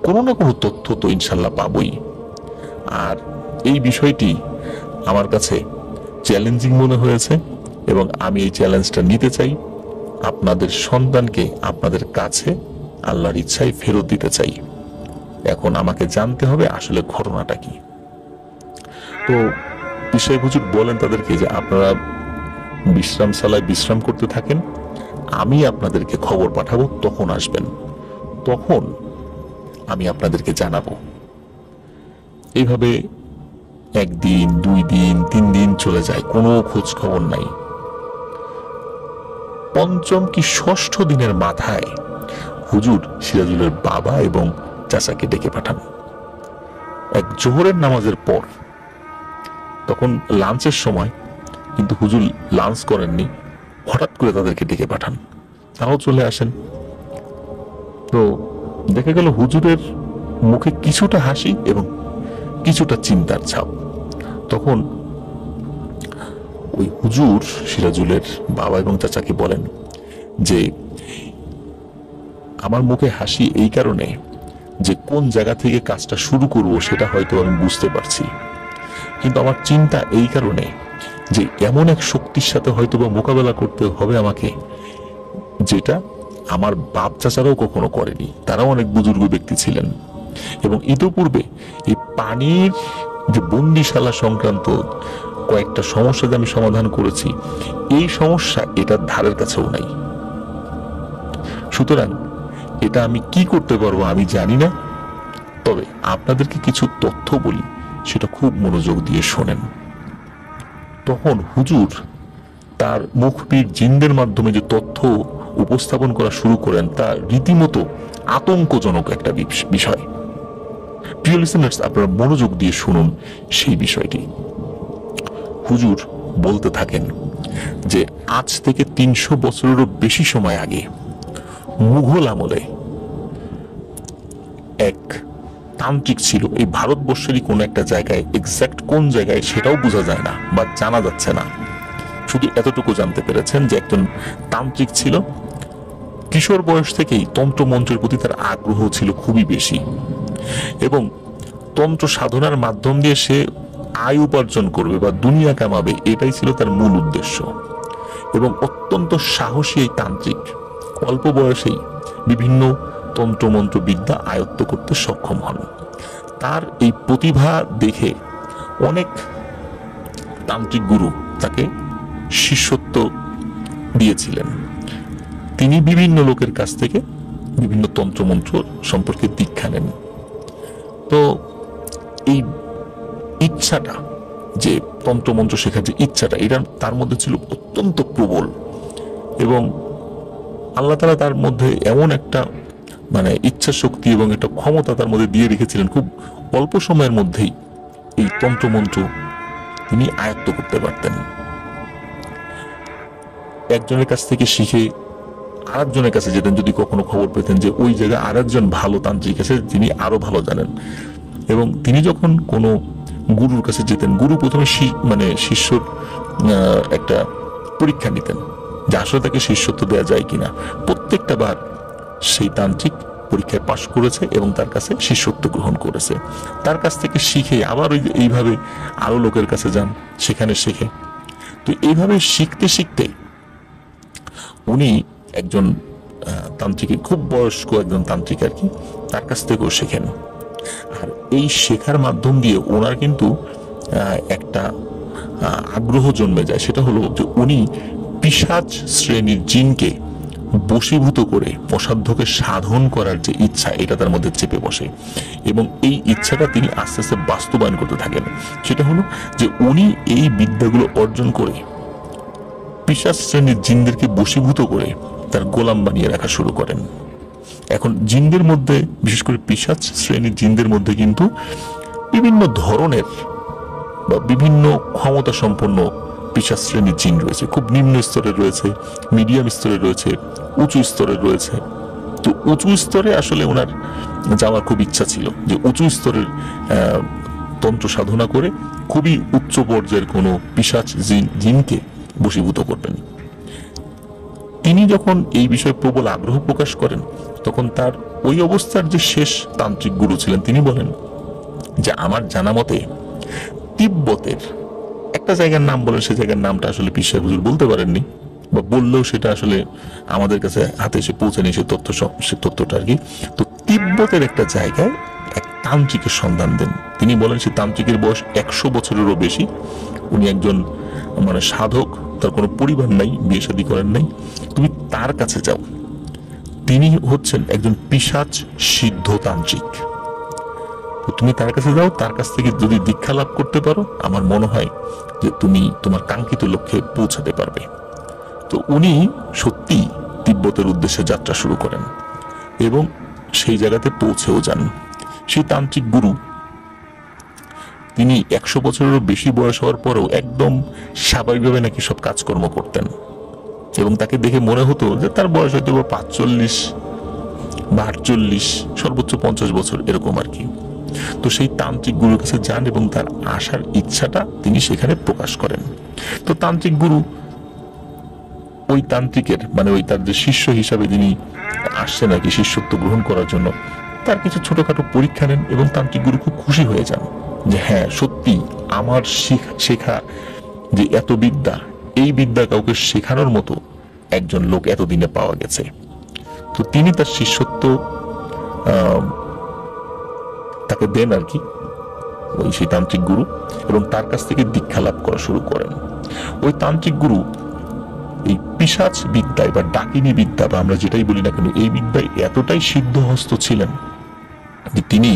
কোনো না কোনো তথ্য তো ইনশাল্লাহ পাবই। আর এই বিষয়টি আমার কাছে চ্যালেঞ্জিং মনে হয়েছে এবং আমি এই চ্যালেঞ্জটা নিতে চাই। আপনাদের সন্তানকে আপনাদের কাছে আল্লাহর ইচ্ছায় ফেরত দিতে চাই। এখন আমাকে জানতে হবে আসলে ঘটনাটা কি। তো পীর সাহেব হুজুর বলেন তাদেরকে যে আপনারা বিশ্রামশালায় বিশ্রাম করতে থাকেন, আমি আপনাদেরকে খবর পাঠাবো, তখন আসবেন, তখন আমি আপনাদেরকে জানাবো। এইভাবে একদিন, 2 দিন, 3 দিন চলে যায়, কোনো খোঁজ খবর নাই। 5ম কি 6ষ্ঠ দিনের মাথায় হুজুর সিরাজুলের বাবা এবং চাচাকে ডেকে পাঠান এক জোহরের নামাজের পর। তখন লাঞ্চের সময়, কিন্তু হুজুর লাঞ্চ করেননি, হঠাৎ করে তাদেরকে ডেকে পাঠান, তারাও চলে আসেন। তো দেখা গেল হুজুরের মুখে কিছুটা হাসি এবং কিছুটা চিন্তার ছাপ। তখন ওই হুজুর সিরাজুলের বাবা এবং চাচাকে বলেন যে আমার মুখে হাসি এই কারণে যে কোন জায়গা থেকে কাজটা শুরু করব সেটা হয়তো আমি বুঝতে পারছি, কিন্তু আমার চিন্তা এই কারণে যে এমন এক শক্তির সাথে হয়তো বা মোকাবেলা করতে হবে আমাকে, যেটা আমার বাপ চাচারাও কখনো করেনি। তারাও অনেক বুজুর্গ ব্যক্তি ছিলেন এবং ইতোপূর্বে এই পানির যে বন্দিশালা সংক্রান্ত কয়েকটা সমস্যা যে আমি সমাধান করেছি, এই সমস্যা এটার ধারের কাছেও নাই। সুতরাং এটা আমি কি করতে পারবো আমি জানি না, তবে আপনাদেরকে কিছু তথ্য বলি, সেটা খুব মনোযোগ দিয়ে শোনেন। তখন হুজুর তার মুখবির জিনদের মাধ্যমে যে তথ্য উপস্থাপন করা শুরু করেন তা রীতিমতো আতঙ্কজনক একটা বিষয়। প্রিয় লিসেনার্স, আপনারা মনোযোগ দিয়ে শুনুন সেই বিষয়টি। হুজুর বলতে থাকেন যে আজ থেকে 300 বছরেরও বেশি সময় আগে মুঘল আমলে এক তান্ত্রিক ছিল এই ভারতবর্ষেরই কোন একটা জায়গায়, এক্সাক্ট কোন জায়গায় সেটাও বোঝা যায় না বা জানা যাচ্ছে না, শুধু এতটুকু জানতে পেরেছেন যে একজন তান্ত্রিক ছিল। কিশোর বয়স থেকেই তন্ত্রমন্ত্রের প্রতি তার আগ্রহ ছিল খুবই বেশি এবং তন্ত্র সাধনার মাধ্যম দিয়ে সে আয় উপার্জন করবে বা দুনিয়া কামাবে, এটাই ছিল তার মূল উদ্দেশ্য। এবং অত্যন্ত সাহসী এই তান্ত্রিক অল্প বয়সেই বিভিন্ন তন্ত্রমন্ত্র বিদ্যা আয়ত্ত করতে সক্ষম হন। তার এই প্রতিভা দেখে অনেক তান্ত্রিক গুরু তাকে শিষ্যত্ব দিয়েছিলেন। তিনি বিভিন্ন লোকের কাছ থেকে বিভিন্ন তন্ত্রমন্ত্র সম্পর্কে দীক্ষা নেন। তো এই ইচ্ছাটা যে তন্ত্রমন্ত্র শেখার যে ইচ্ছাটা, এটা তার মধ্যে ছিল অত্যন্ত প্রবল। এবং আল্লাহ তাআলা তার মধ্যে এমন একটা ইচ্ছা শক্তি এবং একটা ক্ষমতা তার মধ্যে দিয়ে রেখেছিলেন, খুব অল্প সময়ের মধ্যেই এই তন্ত্রমন্ত্র তিনি আয়ত্ত করতে পারতেন। একজনের কাছ থেকে শিখে আরেকজনের কাছে যেতেন, যদি কখনো খবর পেতেন যে ওই জায়গায় আরেকজন ভালো তান্ত্রিক আছে, তিনি আরো ভালো জানেন। এবং তিনি যখন কোনো গুরুর কাছে যেতেন, গুরু প্রথমে শিষ্যর একটা পরীক্ষা নিতেন যে আসলে তাকে শিষ্যত্ব দেওয়া যায় কিনা। প্রত্যেকটা বার সেই তান্ত্রিক পরীক্ষায় পাশ করেছে এবং তার কাছে শিষ্যত্ব গ্রহণ করেছে। তার কাছ থেকে শিখে আবার এইভাবে আরো লোকের কাছে যান, সেখানে শেখে। তো এইভাবে শিখতে শিখতে উনি একজন তান্ত্রিকের, খুব বয়স্ক একজন তান্ত্রিক আর কি, তার কাছ থেকেও শেখেন। আর এই শেখার মাধ্যম দিয়ে ওনার কিন্তু একটা আগ্রহ জন্মে যায়। সেটা হলো যে উনি পিশাচ শ্রেণীর জিনকে বশীভূত করে অসাধ্যকে সাধন করার যে ইচ্ছা, এটা তার মধ্যে চেপে বসে এবং এই ইচ্ছাটা তিনি আস্তে আস্তে বাস্তবায়ন করতে থাকেন। সেটা হলো যে উনি এই বিদ্যাগুলো অর্জন করে পিশাচ শ্রেণীর জিনদেরকে বশীভূত করে তার গোলাম বানিয়ে রাখা শুরু করেন। এখন জিনদের মধ্যে, বিশেষ করে পিশাচ শ্রেণীর জিনদের মধ্যে কিন্তু বিভিন্ন ধরনের বা বিভিন্ন ক্ষমতা সম্পন্ন পিশাচ শ্রেণীর জিন রয়েছে। খুব নিম্ন স্তরের রয়েছে, মিডিয়াম স্তরের রয়েছে, উঁচু স্তরের রয়েছে। তো উঁচু স্তরে আসলে ওনার যাওয়ার খুব ইচ্ছা ছিল, যে উঁচু স্তরের তন্ত্র সাধনা করে খুবই উচ্চ পর্যায়ের কোনো পিশাচ জিনকে বশীভূত করবেন। তিনি যখন এই বিষয়ে প্রবল আগ্রহ প্রকাশ করেন, তখন তার ওই অবস্থার যে শেষ তান্ত্রিক গুরু ছিলেন, তিনি বলেন যে আমার জানা মতে তিব্বতের একটা জায়গার নাম বলেন, সে জায়গার নামটা আসলে পীর সাহেব হুজুর বলতে পারেননি, বা বললেও সেটা আসলে আমাদের কাছে হাতে এসে পৌঁছায়নি সে তথ্যটা আর কি। তো তিব্বতের একটা জায়গায় এক তান্ত্রিকের সন্ধান দেন। তিনি বলেন সে তান্ত্রিকের বয়স 100 বছরেরও বেশি। উনি একজন সাধক, তার কোনো পরিবার নাই, বিয়ে শাদী করেন নাই। তুমি তার কাছে যাও, তিনি হচ্ছেন একজন পিশাচ সিদ্ধ তান্ত্রিক। তুমি তার কাছে যাও, তার কাছ থেকে যদি দীক্ষা লাভ করতে পারো, আমার মনে হয় যে তুমি তোমার কাঙ্ক্ষিত লক্ষ্যে পৌঁছাতে পারবে। তো উনি সত্যি তিব্বতের উদ্দেশ্যে যাত্রা শুরু করেন এবং সেই জায়গাতে পৌঁছেও যান। সেই তান্ত্রিক গুরু, তিনি 100 বছরেরও বেশি বয়স হওয়ার পরেও একদম স্বাভাবিকভাবে নাকি সব কাজকর্ম করতেন এবং তাকে দেখে মনে হতো যে তার বয়স হয়তো 45 বা 48, সর্বোচ্চ 50 বছর এরকম আর কি। তো সেই তান্ত্রিক গুরুর কাছে যান এবং তার আসার ইচ্ছাটা তিনি সেখানে প্রকাশ করেন। তো তান্ত্রিক গুরু ওই তান্ত্রিকের ওই তার যে শিষ্য হিসাবে যিনি আসছেন আর কি শিষ্যত্ব গ্রহণ করার জন্য, তার কিছু ছোটখাটো পরীক্ষা নেন এবং তান্ত্রিক গুরু খুব খুশি হয়ে যান যে হ্যাঁ সত্যি আমার শেখা যে এত বিদ্যা, এই বিদ্যা কাউকে শেখানোর মতো একজন লোক এতদিনে পাওয়া গেছে। তো তিনি তার শিষ্যত্ব তাকে দেন আর কি ওই সেই তান্ত্রিক গুরু, এবং তার কাছ থেকে দীক্ষা লাভ করা শুরু করেন। ওই তান্ত্রিক গুরু এই পিশাচ বিদ্যায় বা ডাকিনী বিদ্যা বা আমরা যেটাই বলি না কেন, এই বিদ্যায় এতটাই সিদ্ধহস্ত ছিলেন যে তিনি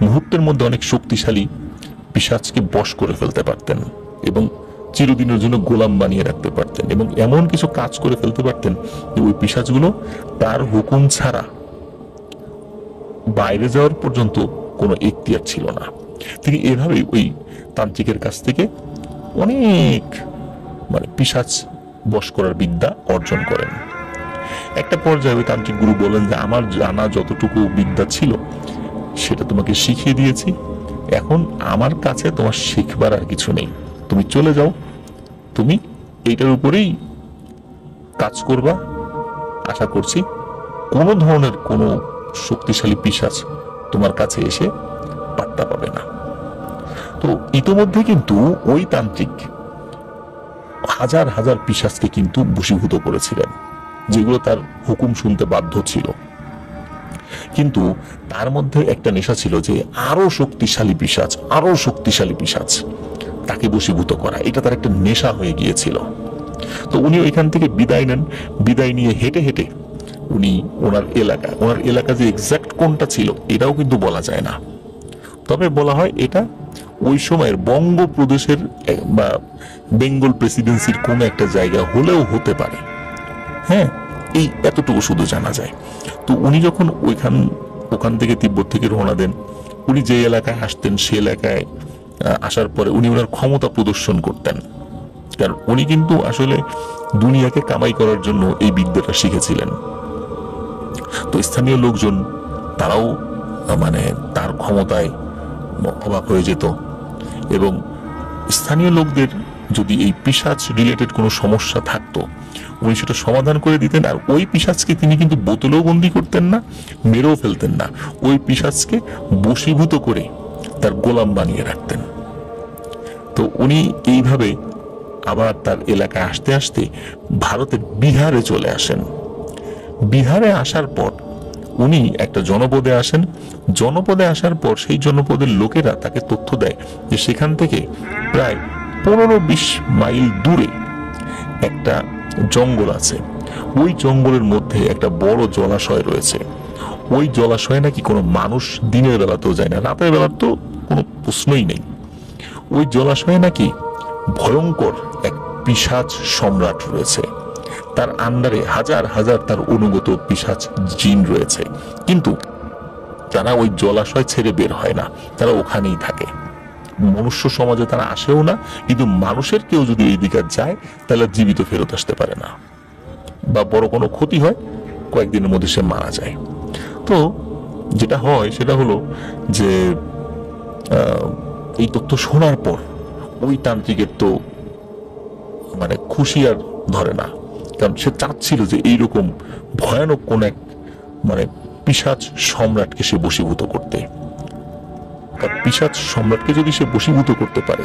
মুহূর্তের মধ্যে অনেক শক্তিশালী পিশাচকে বশ করে ফেলতে পারতেন এবং চিরদিনের জন্য গোলাম বানিয়ে রাখতে পারতেন, এবং এমন কিছু কাজ করে ফেলতে পারতেন যে ওই পিশাচগুলো তার হুকুম ছাড়া বাইরে যাওয়ার পর্যন্ত কোনো এখতিয়ার ছিল না। তিনি এভাবেই ওই তান্ত্রিকের কাছ থেকে অনেক পিশাচ বশ করার বিদ্যা অর্জন করেন। একটা পর্যায়ে ওই তান্ত্রিক গুরু বলেন যে আমার জানা যতটুকু বিদ্যা ছিল সেটা তোমাকে শিখিয়ে দিয়েছি, এখন আমার কাছে তোমার শিখবার আর কিছু নেই, তুমি চলে যাও, তুমি এইটার উপরেই কাজ করবা। আশা করছি কোনো ধরনের কোনো শক্তিশালী পিশাচ তোমার কাছে এসে পাত্তা পাবে না। তো ইতোমধ্যে কিন্তু ওই তান্ত্রিক হাজার হাজার পিশাচকে কিন্তু বশীভূত করেছিলেন, যেগুলো তার হুকুম শুনতে বাধ্য ছিল। কিন্তু তার মধ্যে একটা নেশা ছিল যে আরো শক্তিশালী পিশাচ তাকে বশীভূত করা, এটা তার একটা নেশা হয়ে গিয়েছিল। তো উনি ওইখান থেকে বিদায় নেন। বিদায় নিয়ে হেঁটে হেঁটে উনি ওনার এলাকা যে এক্সাক্ট কোনটা ছিল এটাও কিন্তু বলা যায় না, তবে বলা হয় এটা ওই সময়ের বঙ্গপ্রদেশের বা বেঙ্গল প্রেসিডেন্সির কোন একটা জায়গা হলেও হতে পারে। হ্যাঁ, এই এতটুকু শুধু জানা যায়। তো উনি যখন ওখান থেকে তিব্বত থেকে রওনা দেন, উনি যে এলাকায় আসতেন সে এলাকায় আসার পরে উনি ওনার ক্ষমতা প্রদর্শন করতেন। কারণ উনি কিন্তু আসলে দুনিয়াকে কামাই করার জন্য এই বিদ্যাটা শিখেছিলেন। তো স্থানীয় লোকজন তারাও মানে তার ক্ষমতায় অবাক হয়ে যেত, এবং স্থানীয় লোকদের যদি এই পিশাচ রিলেটেড কোনো সমস্যা থাকতো উনি সেটা সমাধান করে দিতেন। আর ওই পিশাচকে তিনি কিন্তু বোতলেও বন্দি করতেন না, মেরেও ফেলতেন না, ওই পিশাচকে বশীভূত করে তার গোলাম বানিয়ে রাখতেন। তো উনি এইভাবে আবার তার এলাকায় আসতে আসতে ভারতের বিহারে চলে আসেন। বিহারে আসার পর উনি একটা জনপদে আসেন। জনপদে আসার পর সেই জনপদের লোকেরা তাকে তথ্য দেয় যে সেখান থেকে প্রায় 15-20 মাইল দূরে একটা জঙ্গল আছে। ওই জঙ্গলের মধ্যে একটা বড় জলাশয় রয়েছে। ওই জলাশয়ে নাকি কোনো মানুষ দিনের বেলাতেও যায় না, রাতের বেলা তো কোনো প্রশ্নই নেই। ওই জলাশয়ে নাকি ভয়ঙ্কর এক পিশাচ সম্রাট রয়েছে, তার আন্ডারে হাজার হাজার তার অনুগত পিশাচ জিন রয়েছে। কিন্তু তারা ওই জলাশয় ছেড়ে বের হয় না, তারা ওখানেই থাকে। মনুষ্য সমাজে তারা আসেও না, কিন্তু মানুষের কেউ যদি এই দিকে যায় তাহলে জীবিত ফেরত আসতে পারে না, বা বড় কোনো ক্ষতি হয় কয়েকদিনের মধ্যে সে মারা যায়। তো যেটা হয় সেটা হলো যে এই তথ্য শোনার পর ওই তান্ত্রিকের তো মানে খুশি আর ধরে না, কারণ সে চাচ্ছিল যে এইরকম ভয়ানক কোন এক মানে পিশাচ সম্রাটকে সে বশীভূত করতে। পিশাচ সম্রাটকে যদি সে বশীভূত করতে পারে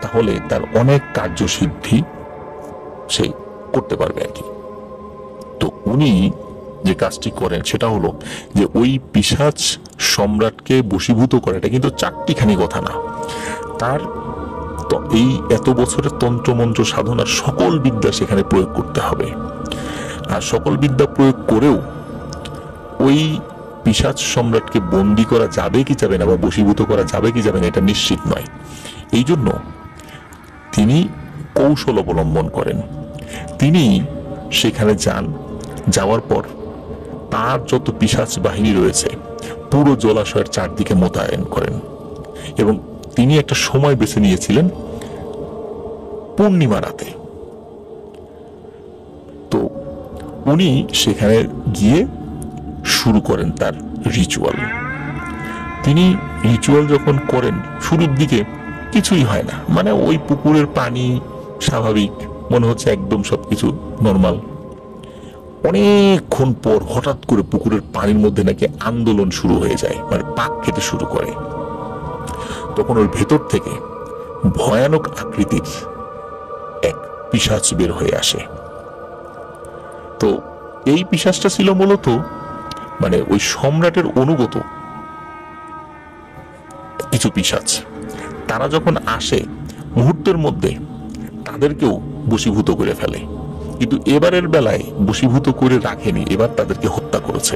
তাহলে তার অনেক কার্যসিদ্ধি সে করতে পারবে আর কি। তো উনি যে কাজটি করেন সেটা হলো যে ওই পিশাচ সম্রাটকে বশীভূত করা, এটা কিন্তু চারটিখানি কথা না, তার তো এই এত বছরের তন্ত্রমন্ত্র সাধনার সকল বিদ্যা সেখানে প্রয়োগ করতে হবে। আর সকল বিদ্যা প্রয়োগ করেও ওই পিশাচ সম্রাটকে বন্দী করা যাবে কি যাবে না, বা বশীভূত করা যাবে কি যাবে না এটা নিশ্চিত নয়। এই জন্য তিনি কৌশল অবলম্বন করেন। তিনি সেখানে যান, যাওয়ার পর তার যত পিশাচ বাহিনী রয়েছে পুরো জলাশয়ের চারদিকে মোতায়েন করেন, এবং তিনি একটা সময় বেছে নিয়েছিলেন পূর্ণিমা রাতে। তো উনি সেখানে গিয়ে শুরু করেন তার রিচুয়াল। তিনি রিচুয়াল যখন করেন শুরুর দিকে কিছুই হয় না, মানে ওই পুকুরের পানি স্বাভাবিক মনে হচ্ছে, একদম সবকিছু নর্মাল। অনেকক্ষণ পর হঠাৎ করে পুকুরের পানির মধ্যে নাকি আন্দোলন শুরু হয়ে যায়, মানে পাক খেতে শুরু করে। তখন ওর ভেতর থেকে ভয়ানক আকৃতির এক পিশাচ বের হয়ে আসে। তো এই পিশাচটা ছিল মূলত মানে ওই সম্রাটের অনুগত কিছু পিশাচ। তারা যখন আসে মুহূর্তের মধ্যে তাদেরকেও বশীভূত করে ফেলে, কিন্তু এবারের বেলায় বশীভূত করে রাখেনি, এবার তাদেরকে হত্যা করেছে।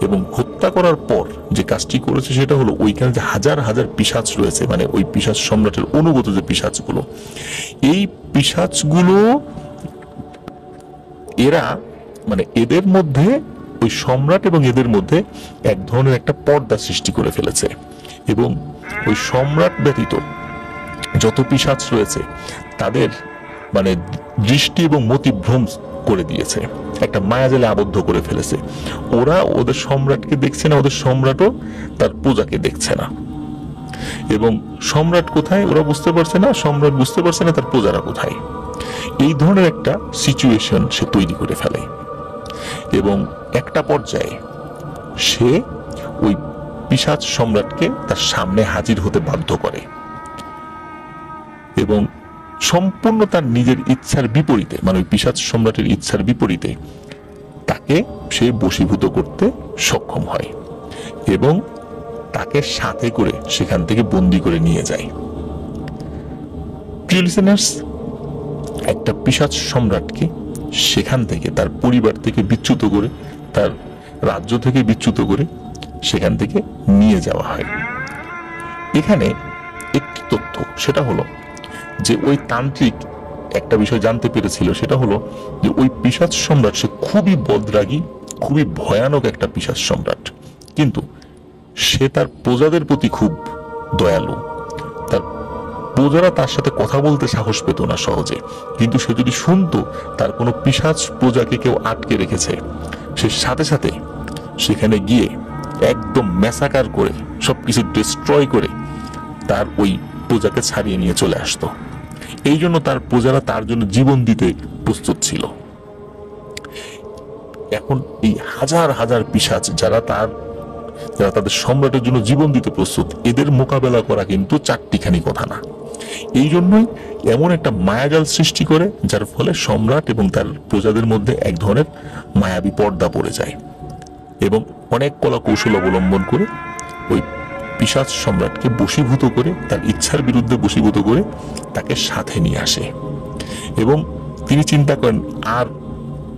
এবং হত্যা করার পর যে কাজটি করেছে সেটা হলো ওইখানে যে হাজার হাজার পিশাচ রয়েছে, মানে ওই পিশাচ সম্রাটের অনুগত যে পিশাচগুলো, এই পিশাচগুলো এরা মানে এদের মধ্যে ওই সম্রাট এবং এদের মধ্যে এক ধরনের একটা পর্দা সৃষ্টি করে ফেলেছে, এবং ওই সম্রাট ব্যতীত যত পিশাচ রয়েছে তাদের মানে দৃষ্টি এবং মতিভ্রম করে দিয়েছে, একটা মায়াজালে আবদ্ধ করে ফেলেছে। ওরা ওদের সম্রাটকে দেখছে না, ওদের সম্রাটও তার প্রজাকে দেখছে না। এবং সম্রাট কোথায় ওরা বুঝতে পারছে না, সম্রাট বুঝতে পারছে না তার প্রজারা কোথায়। এই ধরনের একটা সিচুয়েশন সে তৈরি করে ফেলে, এবং একটা পর্যায়ে সে ওই পিশাচ সম্রাটকে তার সামনে হাজির হতে বাধ্য করে, এবং সম্পূর্ণ তার নিজের ইচ্ছার বিপরীতে, মানে ওই পিশাচ সম্রাটের ইচ্ছার বিপরীতে তাকে সে বশীভূত করতে সক্ষম হয়, এবং তাকে সাথে করে সেখান থেকে বন্দী করে নিয়ে যায়। প্রিয় লিসেনার্স, একটা পিশাচ সম্রাটকে সেখান থেকে তার পরিবার থেকে বিচ্যুত করে, তার রাজ্য থেকে বিচ্যুত করে সেখান থেকে নিয়ে যাওয়া হয়। এখানে একটু তথ্য, সেটা হলো যে ওই তান্ত্রিক একটা বিষয় জানতে পেরেছিল, সেটা হলো যে ওই পিশাচ সম্রাট সে খুবই বদরাগী, খুবই ভয়ানক একটা পিশাচ সম্রাট, কিন্তু সে তার প্রজাদের প্রতি খুব দয়ালু। তার প্রজারা তার সাথে কথা বলতে সাহস পেত না সহজে, কিন্তু সে যদি শুনতো তার কোনো পিশাচ প্রজাকে কেউ আটকে রেখেছে, সে সাথে সাথে সেখানে গিয়ে একদম ম্যাসাকার করে সবকিছু ডিস্ট্রয় করে তার ওই প্রজাকে ছাড়িয়ে নিয়ে চলে আসতো। এই জন্য তার প্রজারা তার জন্য জীবন দিতে প্রস্তুত ছিল। এখন এই হাজার হাজার পিশাচ যারা তাদের সম্রাটের জন্য জীবন দিতে প্রস্তুত, এদের মোকাবেলা করা কিন্তু চারটিখানি কথা না। এই জন্যই এমন একটা মায়াজাল সৃষ্টি করে, যার ফলে সম্রাট এবং তার প্রজাদের মধ্যে এক ধরনের মায়াবী পর্দা পড়ে যায়, এবং অনেক কলা কৌশল অবলম্বন করে ওই পিশাচ সম্রাটকে বশীভূত করে, তার ইচ্ছার বিরুদ্ধে বশীভূত করে তাকে সাথে নিয়ে আসে। এবং তিনি চিন্তা করেন আর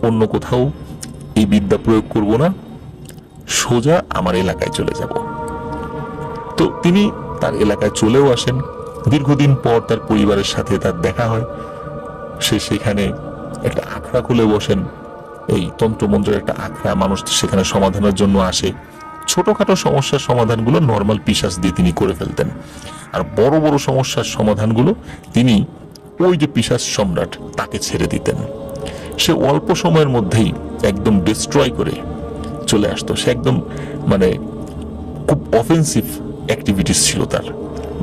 অন্য কোথাও এই বিদ্যা প্রয়োগ করব না, সোজা আমার এলাকায় চলে যাব। তো তিনি তার এলাকায় চলেও আসেন। দীর্ঘদিন পর তার পরিবারের সাথে তার দেখা হয়। সে সেখানে একটা আখড়া খুলে বসেন, এই তন্ত্রমন্ত্রের একটা আখড়া, মানুষ সেখানে সমাধানের জন্য আসে। ছোটখাটো সমস্যার সমাধানগুলো নর্মাল পিশাচ দিয়ে তিনি করে ফেলতেন, আর বড় বড় সমস্যার সমাধানগুলো তিনি ওই যে পিশাচ সম্রাট তাকে ছেড়ে দিতেন। সে অল্প সময়ের মধ্যেই একদম ডিস্ট্রয় করে চলে আসতো। সে একদম মানে খুব অফেন্সিভ অ্যাক্টিভিটিস ছিল তার,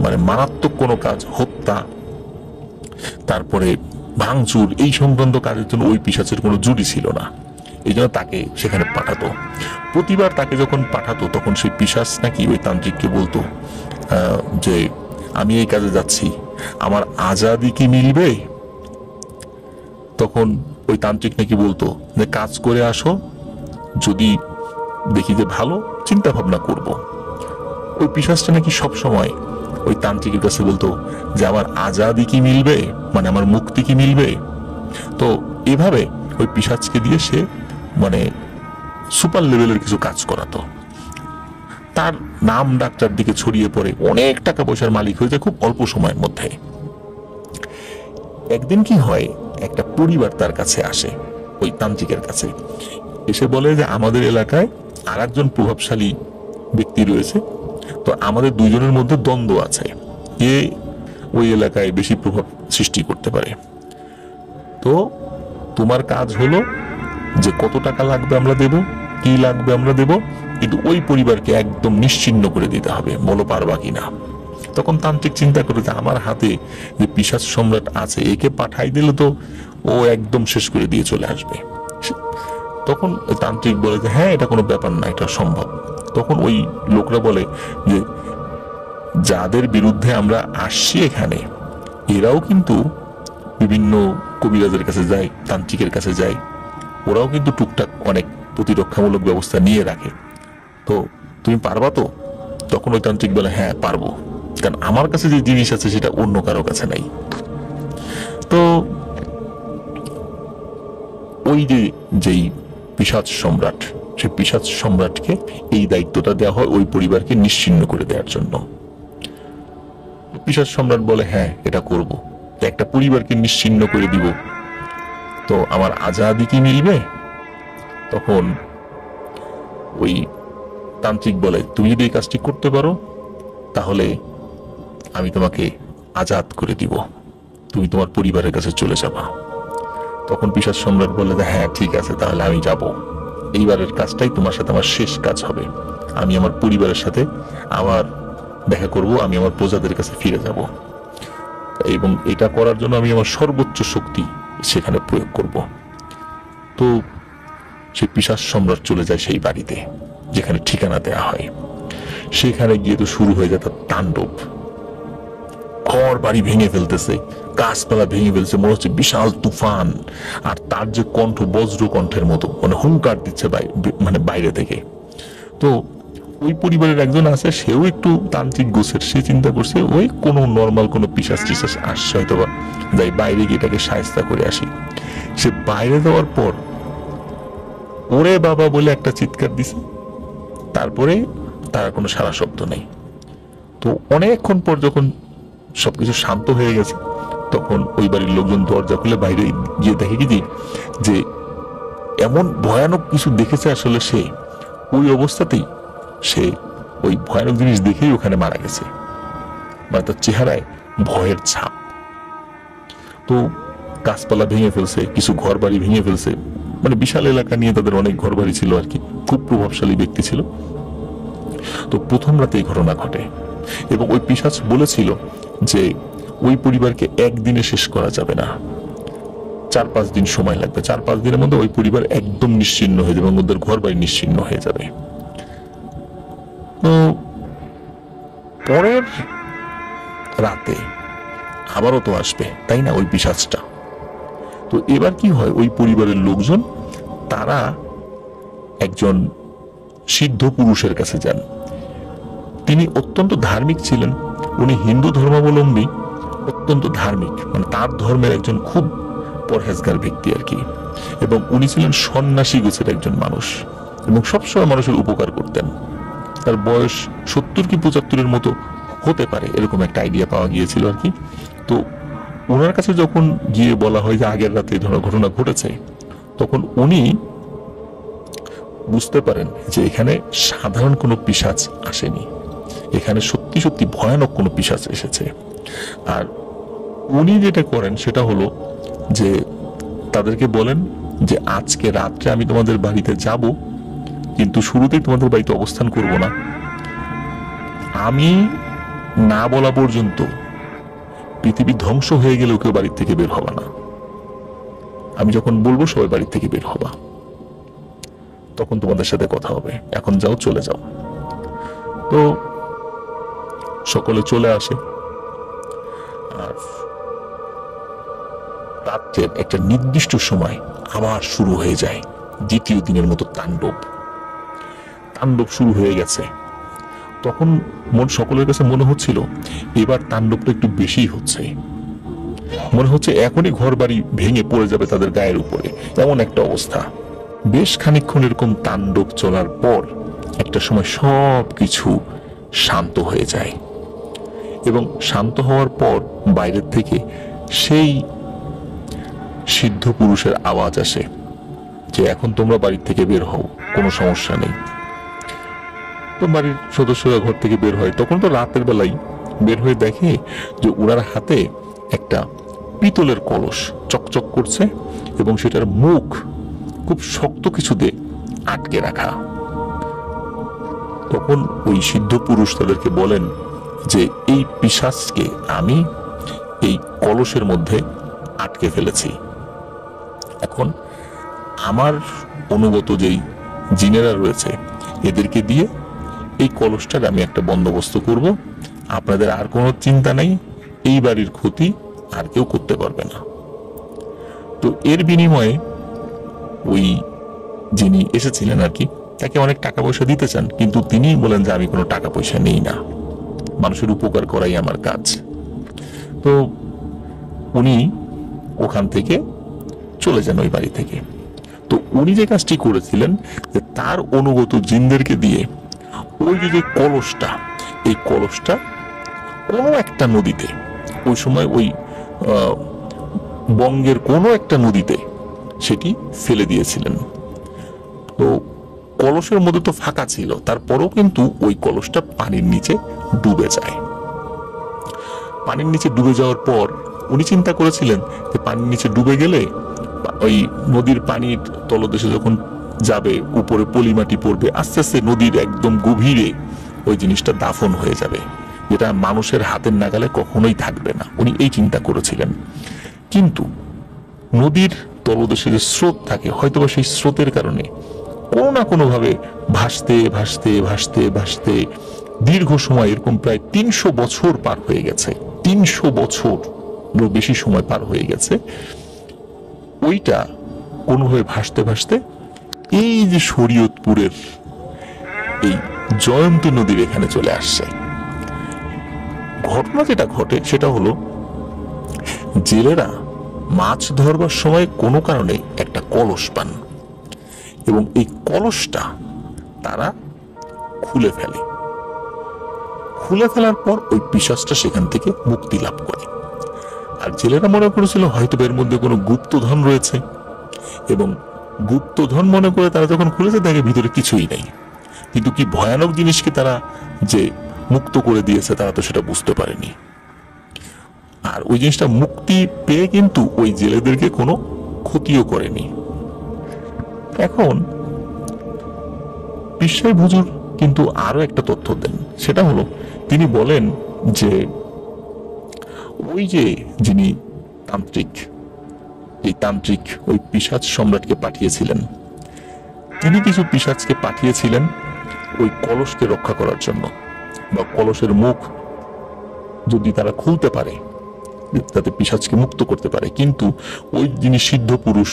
মানে মারাত্মক কোনো কাজ, হত্যা, তারপরে ভাঙচুর, এই সংক্রান্ত কাজের জন্য ওই পিশাচের কোনো জুড়ি ছিল না। এই জন্য তাকে সেখানে পাঠাতো। প্রতিবার তাকে যখন পাঠাতো তখন সেই পিশাচ নাকি ওই তান্ত্রিককে বলতো যে আমি এই কাজে যাচ্ছি, আমার আজাদি কি মিলবে? তখন ওই তান্ত্রিক নাকি বলতো যে কাজ করে আসো, যদি দেখি যে ভালো, চিন্তা ভাবনা করব। ওই পিশাচটা নাকি সব সময় ওই তান্ত্রিকের কাছে বলতো যে আমার আজাদি কি মিলবে, মানে আমার মুক্তি কি মিলবে। তো এভাবে ওই পিশাচকে দিয়ে সে মানে সুপার লেভেলের কিছু কাজ করাতো। তার নাম ডাক্তার দিকে ছড়িয়ে পড়ে, অনেক টাকা পয়সার মালিক হয়ে যায় খুব অল্প সময়ের মধ্যে। একদিন কি হয়, একটা পরিবার তার কাছে আসে, ওই তান্ত্রিকের কাছে এসে বলে যে আমাদের এলাকায় আর একজন প্রভাবশালী ব্যক্তি রয়েছে, তো আমাদের দুইজনের মধ্যে দ্বন্দ্ব আছে, কে ওই এলাকায় বেশি প্রভাব সৃষ্টি করতে পারে। তো তোমার কাজ হলো যে কত টাকা লাগবে আমরা দেব, কি লাগবে আমরা দেব, কিন্তু ওই পরিবারকে একদম নিশ্চিহ্ন করে দিতে হবে, বলো পারবা কিনা। তখন তান্ত্রিক চিন্তা করে যে আমার হাতে যে পিশাচ সম্রাট আছে, একে পাঠাই দিলে তো ও একদম শেষ করে দিয়ে চলে আসবে। তখন তান্ত্রিক বলে যে হ্যাঁ, এটা কোনো ব্যাপার না, এটা সম্ভব। তখন ওই লোকরা বলে যে যাদের বিরুদ্ধে আমরা আসছি এখানে, এরাও কিন্তু বিভিন্ন কবিরাজের কাছে যায়, তান্ত্রিকের কাছে যায়, ওরাও কিন্তু টুকটাক অনেক প্রতিরক্ষামূলক ব্যবস্থা নিয়ে রাখে, তো তুমি পারবা তো? তখন ওই তান্ত্রিক বলে হ্যাঁ পারবো, কারণ আমার কাছে যে জিনিস আছে সেটা অন্য কারো কাছে নাই। তো ওই যেই পিশাচ সম্রাট, সে পিশাচ সম্রাটকে এই দায়িত্বটা দেওয়া হয় ওই পরিবারকে নিশ্চিহ্ন করে দেওয়ার জন্য। পিশাচ সম্রাট বলে হ্যাঁ এটা করব, একটা পরিবারকে নিশ্চিহ্ন করে দিব, তো আমার আজাদি কি মিলবে? তখন ওই তান্ত্রিক বলে তুমি যদি এই কাজটি করতে পারো তাহলে আমি তোমাকে আজাদ করে দিব, তুমি তোমার পরিবারের কাছে চলে যাবা। তখন পিশাচ সম্রাট বলে যে হ্যাঁ ঠিক আছে, তাহলে আমি যাব, এইবারের কাজটাই তোমার সাথে আমার শেষ কাজ হবে, আমি আমার পরিবারের সাথে আবার দেখা করব, আমি আমার প্রজাদের কাছে ফিরে যাব, এবং এটা করার জন্য আমি আমার সর্বোচ্চ শক্তি সেখানে প্রয়োগ করব। তো সে পিশাচ সম্রাট চলে যায় সেই বাড়িতে যেখানে ঠিকানা দেয়া হয়। সেখানে গিয়ে তো শুরু হয়ে যায় তার তাণ্ডব। ঘর বাড়ি ভেঙে ফেলতেছে, গাছপালা ভেঙে ফেলছে, মনে হচ্ছে বিশাল তুফান। আর তার যে কণ্ঠ বজ্র কণ্ঠের মতো, মানে হুঙ্কার দিচ্ছে মানে বাইরে থেকে। তো ওই পরিবারের একজন আছে, সেও একটু তান্ত্রিক গোছের, সে চিন্তা করছে ওই কোনো নর্মাল কোনো পিশাচ টিশাচ আসছে হয়তো, বা যাই বাইরে গিয়ে এটাকে সায়স্তা করে আসি। সে বাইরে যাওয়ার পর ওরে বাবা বলে একটা চিৎকার দিছে, তারপরে তার কোনো সারা শব্দ নেই। তো অনেকক্ষণ পর যখন সবকিছু শান্ত হয়ে গেছে, তখন ওই বাড়ির লোকজন দরজা খুলে বাইরে গিয়ে দেখে কি যে এমন ভয়ানক কিছু দেখেছে। আসলে সে ওই অবস্থাতেই সে ওই ভয়ানক জিনিস দেখেই ওখানে মারা গেছে, মানে তার চেহারায় ভয়ের ছাপ। তো গাছপালা ভেঙে ফেলছে, কিছু ঘর বাড়ি ভেঙে ফেলছে, মানে বিশাল এলাকা নিয়ে তাদের অনেক ঘর বাড়ি ছিল আর কি, খুব প্রভাবশালী ব্যক্তি ছিল। তো প্রথম রাতে এই ঘটনা ঘটে এবং ওই পিশাচ বলেছিল যে ওই পরিবারকে একদিনে শেষ করা যাবে না, 4-5 দিন সময় লাগবে, 4-5 দিনের মধ্যে ওই পরিবার একদম নিশ্চিহ্ন হয়ে যাবে, ওদের ঘর বাড়ি নিশ্চিহ্ন হয়ে যাবে। তো পরের রাতে আবারও তো আসবে, তাই না, ওই পিশাচটা। তো এবার কি হয়, ওই পরিবারের লোকজন তারা একজন সিদ্ধ পুরুষের কাছে যান। তিনি অত্যন্ত ধার্মিক ছিলেন, উনি হিন্দু ধর্মাবলম্বী, অত্যন্ত ধার্মিক, মানে তার ধর্মের একজন খুব পরহেজগার ব্যক্তি আর কি। এবং উনি ছিলেন সন্ন্যাসী গোছের একজন মানুষ এবং সবসময় মানুষের উপকার করতেন। তার বয়স 70 কি 75-এর মতো হতে পারে, এরকম একটা আইডিয়া পাওয়া গিয়েছিল আর কি। তো ওনার কাছে যখন গিয়ে বলা হয় যে আগের রাতে এই ধরনের ঘটনা ঘটেছে, তখন উনি বুঝতে পারেন যে এখানে সাধারণ কোনো পিশাচ আসেনি, এখানে সত্যি সত্যি ভয়ানক কোনো পিশাচ এসেছে। আর উনি যেটা করেন সেটা হলো যে তাদেরকে বলেন যে আজকে রাত্রে আমি তোমাদের বাড়িতে যাব, কিন্তু শুরুতেই তোমাদের বাড়িতে অবস্থান করব না, আমি না বলা পর্যন্ত পৃথিবী ধ্বংস হয়ে গেলেও কেউ বাড়ির থেকে বের হবা না, আমি যখন বলবো সবাই বাড়ির থেকে বের হবা, তখন তোমাদের সাথে কথা হবে, এখন যাও, চলে যাও। তো সকলে চলে আসে। আর রাত্রের একটা নির্দিষ্ট সময় আবার শুরু হয়ে যায় দ্বিতীয় দিনের মতো তাণ্ডব শুরু হয়ে গেছে। তখন সকলের কাছে মনে হচ্ছিল এবার তাণ্ডবটা একটু বেশি হচ্ছে, মনে হচ্ছে এখনই ঘর বাড়ি ভেঙে পড়ে যাবে তাদের গায়ের উপরে, এমন একটা অবস্থা। বেশ খানিকক্ষণ এরকম তাণ্ডব চলার পর একটা সময় সব কিছু শান্ত হয়ে যায় এবং শান্ত হওয়ার পর বাইরের থেকে সেই সিদ্ধ পুরুষের আওয়াজ আসে যে এখন তোমরা বাড়ির থেকে বের হও, কোনো সমস্যা নেই। তো বাড়ির সদস্যরা ঘর থেকে বের হয়, তখন তো রাতের বেলায় বের হয়ে দেখে যে ওনার হাতে একটা পিতলের কলস চকচক করছে এবং সেটার মুখ খুব শক্ত কিছুতে আটকে রাখা। তখন ওই সিদ্ধ পুরুষ তাদেরকে বলেন যে এই পিশাচকে আমি এই কলসের মধ্যে আটকে ফেলেছি, এখন আমার অনুগত যেই জিনেরা রয়েছে এদেরকে দিয়ে এই কলসটার আমি একটা বন্দোবস্ত করব, আপনাদের আর কোনো চিন্তা নেই, এই বাড়ির ক্ষতি আর কেউ করতে পারবে না। তো এর বিনিময়ে ওই যিনি এসেছিলেন আর কি, তাকে অনেক টাকা পয়সা দিতে চান, কিন্তু তিনি বলেন যে আমি কোনো টাকা পয়সা নেই না, মানুষের উপকার করাই আমার কাজ। তো উনি ওখান থেকে চলে যান ওই বাড়ি থেকে। তো উনি যে কাজটি করেছিলেন যে তার অনুগত জিনদেরকে দিয়ে ওই যে কলসটা, এই কলসটা কোনো একটা নদীতে, ওই সময় ওই বঙ্গের কোনো একটা নদীতে সেটি ফেলে দিয়েছিলেন। তো কলসের মধ্যে তো ফাঁকা ছিল, তারপরেও কিন্তু ওই কলসটা পানির নিচে ডুবে যায়। পানির নিচে ডুবে যাওয়ার পর উনি চিন্তা করেছিলেন যে পানির নিচে ডুবে গেলে ওই নদীর পানির তলদেশে যখন যাবে উপরে পলিমাটি পড়বে, আস্তে আস্তে নদীর একদম গভীরে ওই জিনিসটা দাফন হয়ে যাবে, যেটা মানুষের হাতের নাগালে কখনোই থাকবে না। উনি এই চিন্তা করেছিলেন। কিন্তু নদীর তলদেশে যে স্রোত থাকে, হয়তোবা সেই স্রোতের কারণে কোনো না কোনো ভাবে ভাসতে ভাসতে ভাসতে ভাসতে দীর্ঘ সময়, এরকম প্রায় 300 বছর পার হয়ে গেছে, 300 বছর বেশি সময় পার হয়ে গেছে, ওইটা কোনোভাবে ভাসতে ভাসতে এই যে শরীয়তপুরের এই জয়ন্তী নদীর এখানে চলে আসছে। ঘটনা যেটা ঘটে সেটা হলো জেলেরা মাছ ধরবার সময় কোনো কারণে একটা কলস পান এবং এই কলসটা তারা খুলে ফেলে। খুলে ফেলার পর ওই পিশাচটা সেখান থেকে মুক্তি লাভ করে। আর জেলেরা মনে করেছিল হয়তো এর মধ্যে কোনো গুপ্তধন রয়েছে, এবং গুপ্তধন মনে করে তারা যখন খুলেছে দেখে ভিতরে কিছুই নেই। কিন্তু কি ভয়ানক জিনিসকে তারা যে মুক্ত করে দিয়েছে তারা তো সেটা বুঝতে পারেনি। আর ওই জিনিসটা মুক্তি পেয়ে কিন্তু ওই জেলেদেরকে কোনো ক্ষতিও করেনি। এখন পীর সাহেব হুজুর কিন্তু আরো একটা তথ্য দেন, সেটা হলো তিনি বলেন যে ওই যে যিনি তান্ত্রিক, এই তান্ত্রিক ওই পিশাচ সম্রাটকে পাঠিয়েছিলেন, তিনি কিছু পিশাচকে পাঠিয়েছিলেন ওই কলসকে রক্ষা করার জন্য, বা কলসের মুখ যদি তারা খুলতে পারে তাতে পিশাচকে মুক্ত করতে পারে। কিন্তু ওই যিনি সিদ্ধ পুরুষ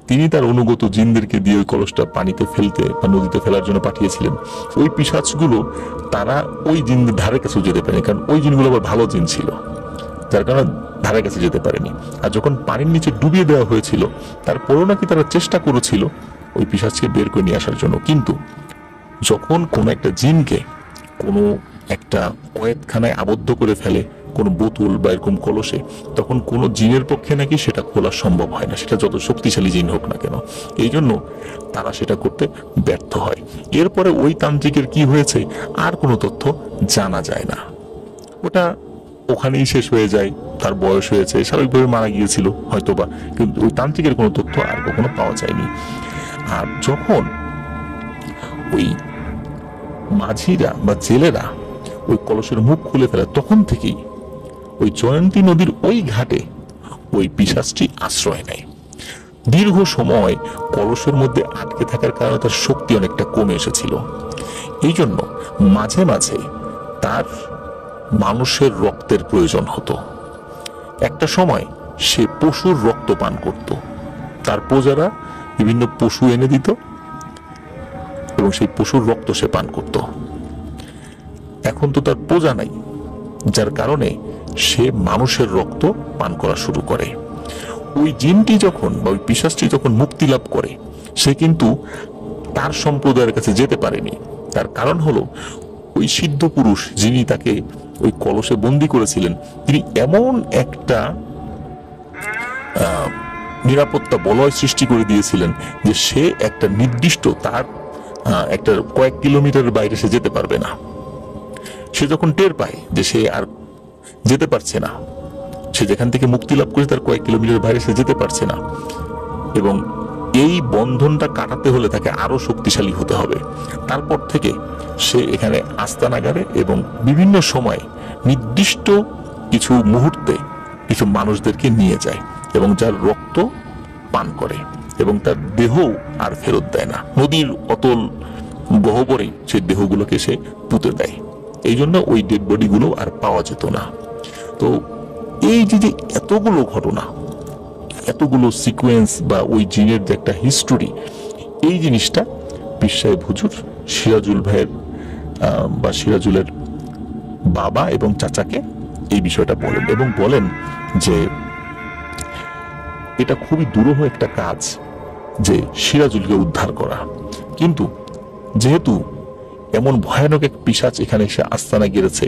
তিনি তার অনুগত জিনদেরকে দিয়ে ওই কলসটা পানিতে ফেলতে বা নদীতে ফেলার জন্য পাঠিয়েছিলেন। ওই পিশাচগুলো তারা ওই জিনদের ধারে কাছে যেতে পারেনি, কারণ ওই জিনগুলো আবার ভালো জিন ছিল, যার কারণে ধারে কাছে যেতে পারেনি। আর যখন পানির নিচে ডুবিয়ে দেওয়া হয়েছিল তারপরেও নাকি তারা চেষ্টা করেছিল ওই পিশাচকে বের করে নিয়ে আসার জন্য। কিন্তু যখন কোনো একটা জিনকে কোনো একটা কয়েদখানায় আবদ্ধ করে ফেলে কোনো বোতল বা এরকম কলসে, তখন কোনো জিনের পক্ষে নাকি সেটা খোলা সম্ভব হয় না, সেটা যত শক্তিশালী জিন হোক না কেন। এই জন্য তারা সেটা করতে ব্যর্থ হয়। এরপরে ওই তান্ত্রিকের কি হয়েছে আর কোনো তথ্য জানা যায় না, ওটা ওখানেই শেষ হয়ে যায়। তার বয়স হয়েছে, স্বাভাবিকভাবে মারা গিয়েছিল হয়তোবা, কিন্তু ওই তান্ত্রিকের কোনো তথ্য আর কখনো পাওয়া যায়নি। আর যখন ওই মাঝিরা বা জেলেরা ওই কলসের মুখ খুলে ফেলে, তখন থেকেই ওই জয়ন্তী নদীর ওই ঘাটে ওই পিশাচটি আশ্রয় নেয়। দীর্ঘ সময় কলসের মধ্যে আটকে থাকার কারণে তার শক্তি অনেকটা কমে এসেছিল। এই জন্য মাঝে মাঝে তার মানুষের রক্তের প্রয়োজন হতো। একটা সময় সে পশুর রক্ত পান করত, তার প্রজারা বিভিন্ন পশু এনে দিত এবং সেই পশুর রক্ত সে পান করত। এখন তো তার প্রজা নাই, যার কারণে সে মানুষের রক্ত পান করা শুরু করে। ওই জিনটি যখন বা ওই পিশাচটি যখন মুক্তি লাভ করে, সে কিন্তু তার সম্প্রদায়ের কাছে যেতে পারেনি। তার কারণ হলো ওই সিদ্ধ পুরুষ যিনি তাকে ওই কলসে বন্দী করেছিলেন, তিনি এমন একটা নিরাপত্তা বলয় সৃষ্টি করে দিয়েছিলেন যে সে একটা নির্দিষ্ট তার একটা কয়েক কিলোমিটারের বাইরে সে যেতে পারবে না। সে যখন টের পায় যে সে আর যেতে পারছে না, সে যেখান থেকে মুক্তি লাভ করে তার কয়েক কিলোমিটার বাইরে সে যেতে পারছে না, এবং এই বন্ধনটা কাটাতে হলে তাকে আরো শক্তিশালী হতে হবে, তারপর থেকে সে এখানে আস্তানাগারে এবং বিভিন্ন সময় নির্দিষ্ট কিছু মুহূর্তে কিছু মানুষদেরকে নিয়ে যায় এবং যার রক্ত পান করে এবং তার দেহ আর ফেরত দেয় না। নদীর অতল গহ্বরে সেই দেহগুলোকে সে পুঁতে দেয়। এই জন্য ওই ডেড বডিগুলো আর পাওয়া যেত না। তো এই যে এতগুলো ঘটনা, এতগুলো সিকোয়েন্স বা ওই জিনের যে একটা হিস্টোরি, এই জিনিসটা পীর সাহেব হুজুর সিরাজুল ভাইয়ের বা সিরাজুলের বাবা এবং চাচাকে এই বিষয়টা বলেন এবং বলেন যে এটা খুবই দুরূহ একটা কাজ যে সিরাজুলকে উদ্ধার করা, কিন্তু যেহেতু এমন ভয়ানক এক পিশাচ এখানে এসে আস্তানা গেড়েছে,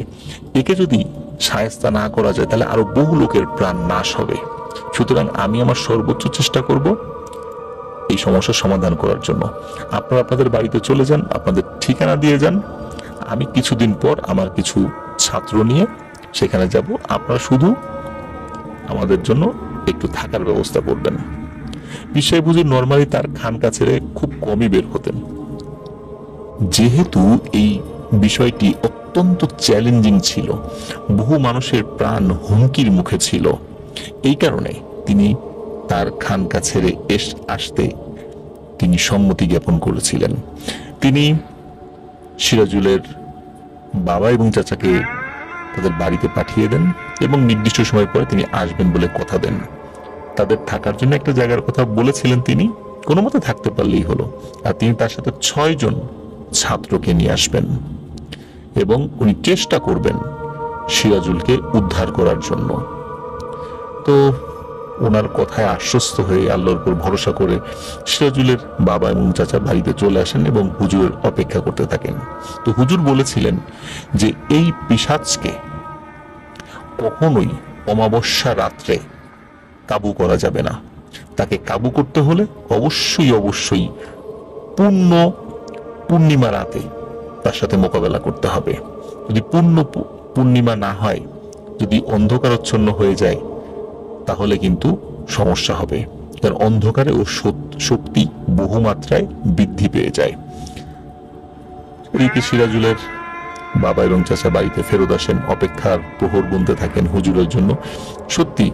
একে যদি শায়েস্তা না করা যায় তাহলে আরো বহু লোকের প্রাণ নাশ হবে। সুতরাং আমি আমার সর্বোচ্চ চেষ্টা করব এই সমস্যার সমাধান করার জন্য। আপনারা আপনাদের বাড়িতে চলে যান, আপনাদের ঠিকানা দিয়ে যান, আমি কিছুদিন পর আমার কিছু ছাত্র নিয়ে সেখানে যাব, আপনারা শুধু আমাদের জন্য একটু থাকার ব্যবস্থা করবেন। পীর সাহেব হুজুর নরমালি তার খানকা ছেড়ে খুব কমই বের হতেন, যেহেতু এই বিষয়টি অত্যন্ত চ্যালেঞ্জিং ছিল, বহু মানুষের প্রাণ হুমকির মুখে ছিল। এই কারণে তিনি তার খানকা ছেড়ে আসতে তিনি সম্মতি জ্ঞাপন করেছিলেন। তিনি সিরাজুলের বাবা এবং চাচাকে তাদের বাড়িতে পাঠিয়ে দেন এবং নির্দিষ্ট সময় পরে তিনি আসবেন বলে কথা দেন। তাদের থাকার জন্য একটা জায়গার কথা বলেছিলেন, তিনি কোনো মতে থাকতে পারলেই হলো। আর তিনি তার সাথে 6 জন ছাত্রকে নিয়ে আসবেন এবং উনি চেষ্টা করবেন সিরাজুলকে উদ্ধার করার জন্য। তো ওনার কথায় আশ্বস্ত হয়ে আল্লাহর উপর ভরসা করে সিরাজুলের বাবা এবং চাচা বাড়িতে চলে আসেন এবং হুজুরের অপেক্ষা করতে থাকেন। তো হুজুর বলেছিলেন যে এই পিশাচকে কখনোই অমাবস্যা রাত্রে কাবু করা যাবে না। তাকে কাবু করতে হলে অবশ্যই পূর্ণিমা রাতে তার সাথে মোকাবেলা করতে হবে। যদি পূর্ণিমা না হয়, যদি অন্ধকারাচ্ছন্ন হয়ে যায়, তাহলে কিন্তু সমস্যা হবে, কারণ অন্ধকারে ও শক্তি বহুমাত্রায় বৃদ্ধি পেয়ে যায়। এদিকে সিরাজুলের বাবা এবং চাচা বাড়িতে ফেরত আসেন, অপেক্ষার প্রহর গুনতে থাকেন হুজুরের জন্য। সত্যি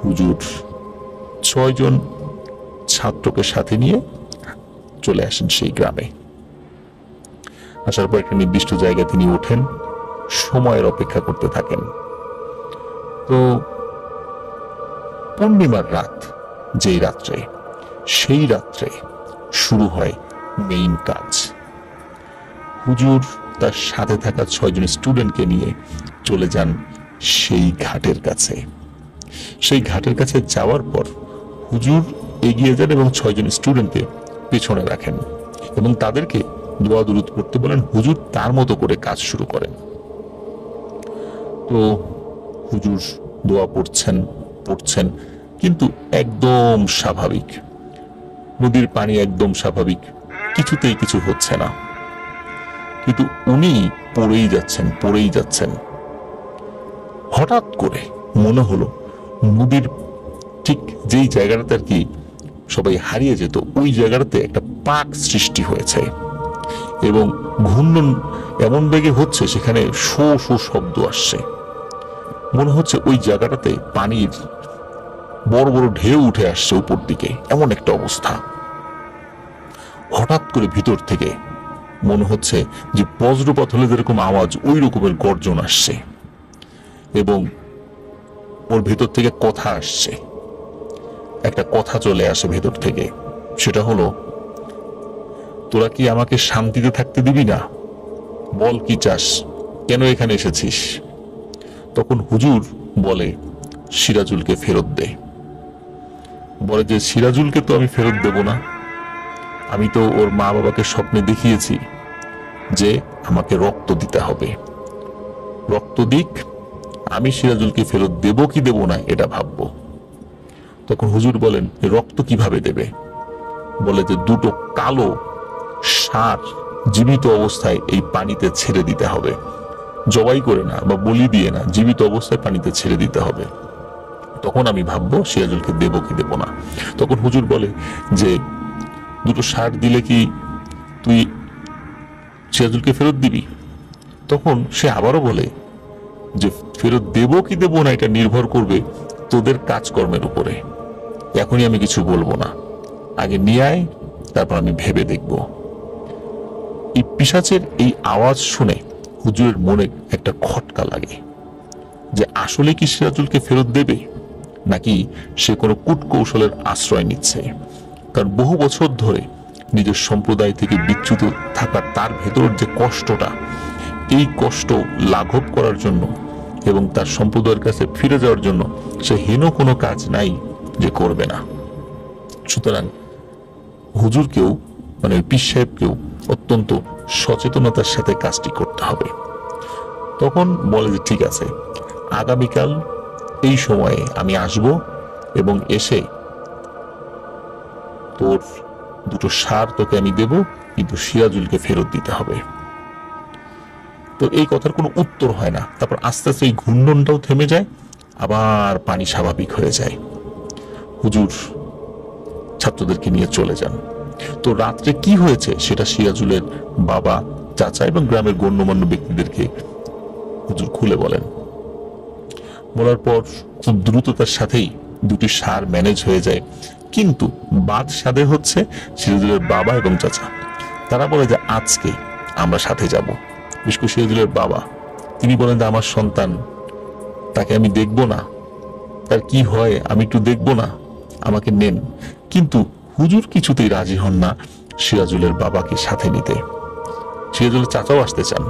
হুজুর 6 জন ছাত্রকে সাথে নিয়ে চলে আসেন সেই গ্রামে। আসার পর একটা নির্দিষ্ট জায়গায় তিনি ওঠেন, সময়ের অপেক্ষা করতে থাকেন। তো পূর্ণিমার রাত, যেই রাত্রে, সেই রাত্রে শুরু হয় মেইন কাজ। হুজুর তার সাথে থাকা 6 জন স্টুডেন্টকে নিয়ে চলে যান সেই ঘাটের কাছে। সেই ঘাটের কাছে যাওয়ার পর হুজুর এগিয়ে যান এবং 6 জন স্টুডেন্টকে পেছনে রাখেন এবং তাদেরকে দোয়া দুরূদ পড়তে বলেন। হুজুর তার মতো করে কাজ শুরু করেন। তো হুজুর দোয়া পড়ছেন, কিন্তু একদম স্বাভাবিক, নদীর পানি একদম স্বাভাবিক, কিছুতেই কিছু হচ্ছে না। কিন্তু উনি পড়েই যাচ্ছেন। হঠাৎ করে মনে হলো নদীর ঠিক যেই জায়গাটাতে আর কি সবাই হারিয়ে যেত, ওই জায়গাটাতে একটা পাক সৃষ্টি হয়েছে এবং ঘূর্ণন এমন বেগে হচ্ছে, সেখানে শো শো শব্দ আসছে। মনে হচ্ছে ওই জায়গাটাতে পানির বড় বড় ঢেউ উঠে আসছে উপর দিকে, এমন একটা অবস্থা। হঠাৎ করে ভিতর থেকে মনে হচ্ছে যে বজ্রপাত হলে যেরকম আওয়াজ, ওই রকমের গর্জন আসছে এবং ওর ভেতর থেকে কথা আসছে। একটা কথা চলে আসে ভেতর থেকে, সেটা হলো, তোরা কি আমাকে শান্তিতে থাকতে দিবি না? বল কি চাস, কেন এখানে এসেছিস? তখন হুজুর বলে, সিরাজুলকে ফেরত দে। বলে যে সিরাজুলকে তো আমি ফেরত দেব না, আমি তো ওর মা বাবাকে স্বপ্নে দেখিয়েছি যে আমাকে রক্ত দিতে হবে, রক্ত দিক, আমি সিরাজুলকে ফেরত দেব কি দেব না এটা ভাববো। তখন হুজুর বলেন, রক্ত কিভাবে দেবে? বলে যে 2টো কালো ষাঁড় জীবিত অবস্থায় এই পানিতে ছেড়ে দিতে হবে, জবাই করে না বা বলি দিয়ে না, জীবিত অবস্থায় পানিতে ছেড়ে দিতে হবে, তখন আমি ভাববো সিরাজুলকে দেব কি দেব না। তখন হুজুর বলে যে 2টো ষাঁড় দিলে কি তুই সিরাজুলকে ফেরত দিবি? তখন সে আবারও বলে যে ফেরত দেব কি দেব না এটা নির্ভর করবে তোদের কাজকর্মের উপরে, এখনই আমি কিছু বলবো না, আগে নিয়ে আয়, তারপর আমি ভেবে দেখব। এই পিশাচের এই আওয়াজ শুনে হুজুরের মনে একটা খটকা লাগে যে আসলে কি সিরাজুলকে ফেরত দেবে, নাকি সে কোনো কূটকৌশলের আশ্রয় নিচ্ছে। কারণ বহু বছর ধরে নিজের সম্প্রদায় থেকে বিচ্যুত থাকার তার ভেতর যে কষ্টটা, এই কষ্ট লাঘব করার জন্য এবং তার সম্প্রদায়ের কাছে ফিরে যাওয়ার জন্য সে হীন কোনো কাজ নাই যে করবে না। সুতরাং হুজুরকেও, মানে পীর সাহেবকেও অত্যন্ত সচেতনতার সাথে কাজটি করতে হবে। তখন বলে যে ঠিক আছে, আগামীকাল এই সময়ে আমি আসব এবং এসে তোর 2টো ষাঁড় তোকে আমি দেব, কিন্তু সিরাজুলকে ফেরত দিতে হবে। তো এই কথার কোনো উত্তর হয় না। তারপর আস্তে আস্তে এই ঘূর্ণনটাও থেমে যায়, আবার পানি স্বাভাবিক হয়ে যায়। হুজুর ছাত্রদেরকে নিয়ে চলে যান। তো রাত্রে কি হয়েছে সেটা সিরাজুলের বাবা, চাচা এবং গ্রামের গণ্যমান্য ব্যক্তিদেরকে হুজুর খুলে বলেন। বলার পর খুব দ্রুততার সাথেই 2টি ষাঁড় ম্যানেজ হয়ে যায়, কিন্তু বাদ সাধে হচ্ছে সিরাজুলের বাবা এবং চাচা। তারা বলে যে আজকে আমরা সাথে যাব। বিশেষ করে সিরাজুলের বাবা, তিনি বলেন যে আমার সন্তান, তাকে আমি দেখব না, তার কি হয় আমি একটু দেখব না, আমাকে নেন। কিন্তু হুজুর কিছুতেই রাজি হন না সিরাজুলের বাবাকে সাথে নিতে। সিরাজুলের চাচাও আসতে চান।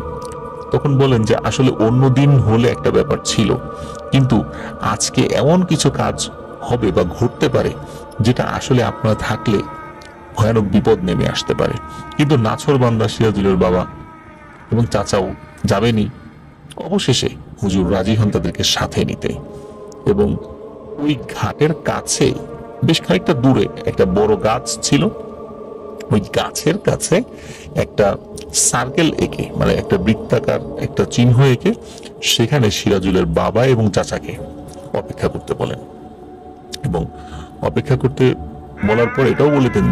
তখন বলেন যে আসলে অন্য দিন হলে একটা ব্যাপার ছিল, কিন্তু আজকে এমন কিছু কাজ হবে বা ঘটতে পারে, যেটা আসলে আপনারা থাকলে ভয়ানক বিপদ নেমে আসতে পারে। কিন্তু নাছোড়বান্দা সিরাজুলের বাবা এবং চাচাও যাবেনই। অবশেষে হুজুর রাজি হন তাদেরকে সাথে নিতে, এবং ওই ঘাটের কাছে বেশ খানিকটা দূরে একটা বড় গাছ ছিল। ওই গাছের কাছে একটা সার্কেল এঁকে, মানে একটা বৃত্তাকার একটা চিহ্ন এঁকে সেখানে সিরাজুলের বাবা এবং চাচাকে অপেক্ষা করতে বলেন। এবং অপেক্ষা করতে বলার পর এটাও বলে দেন,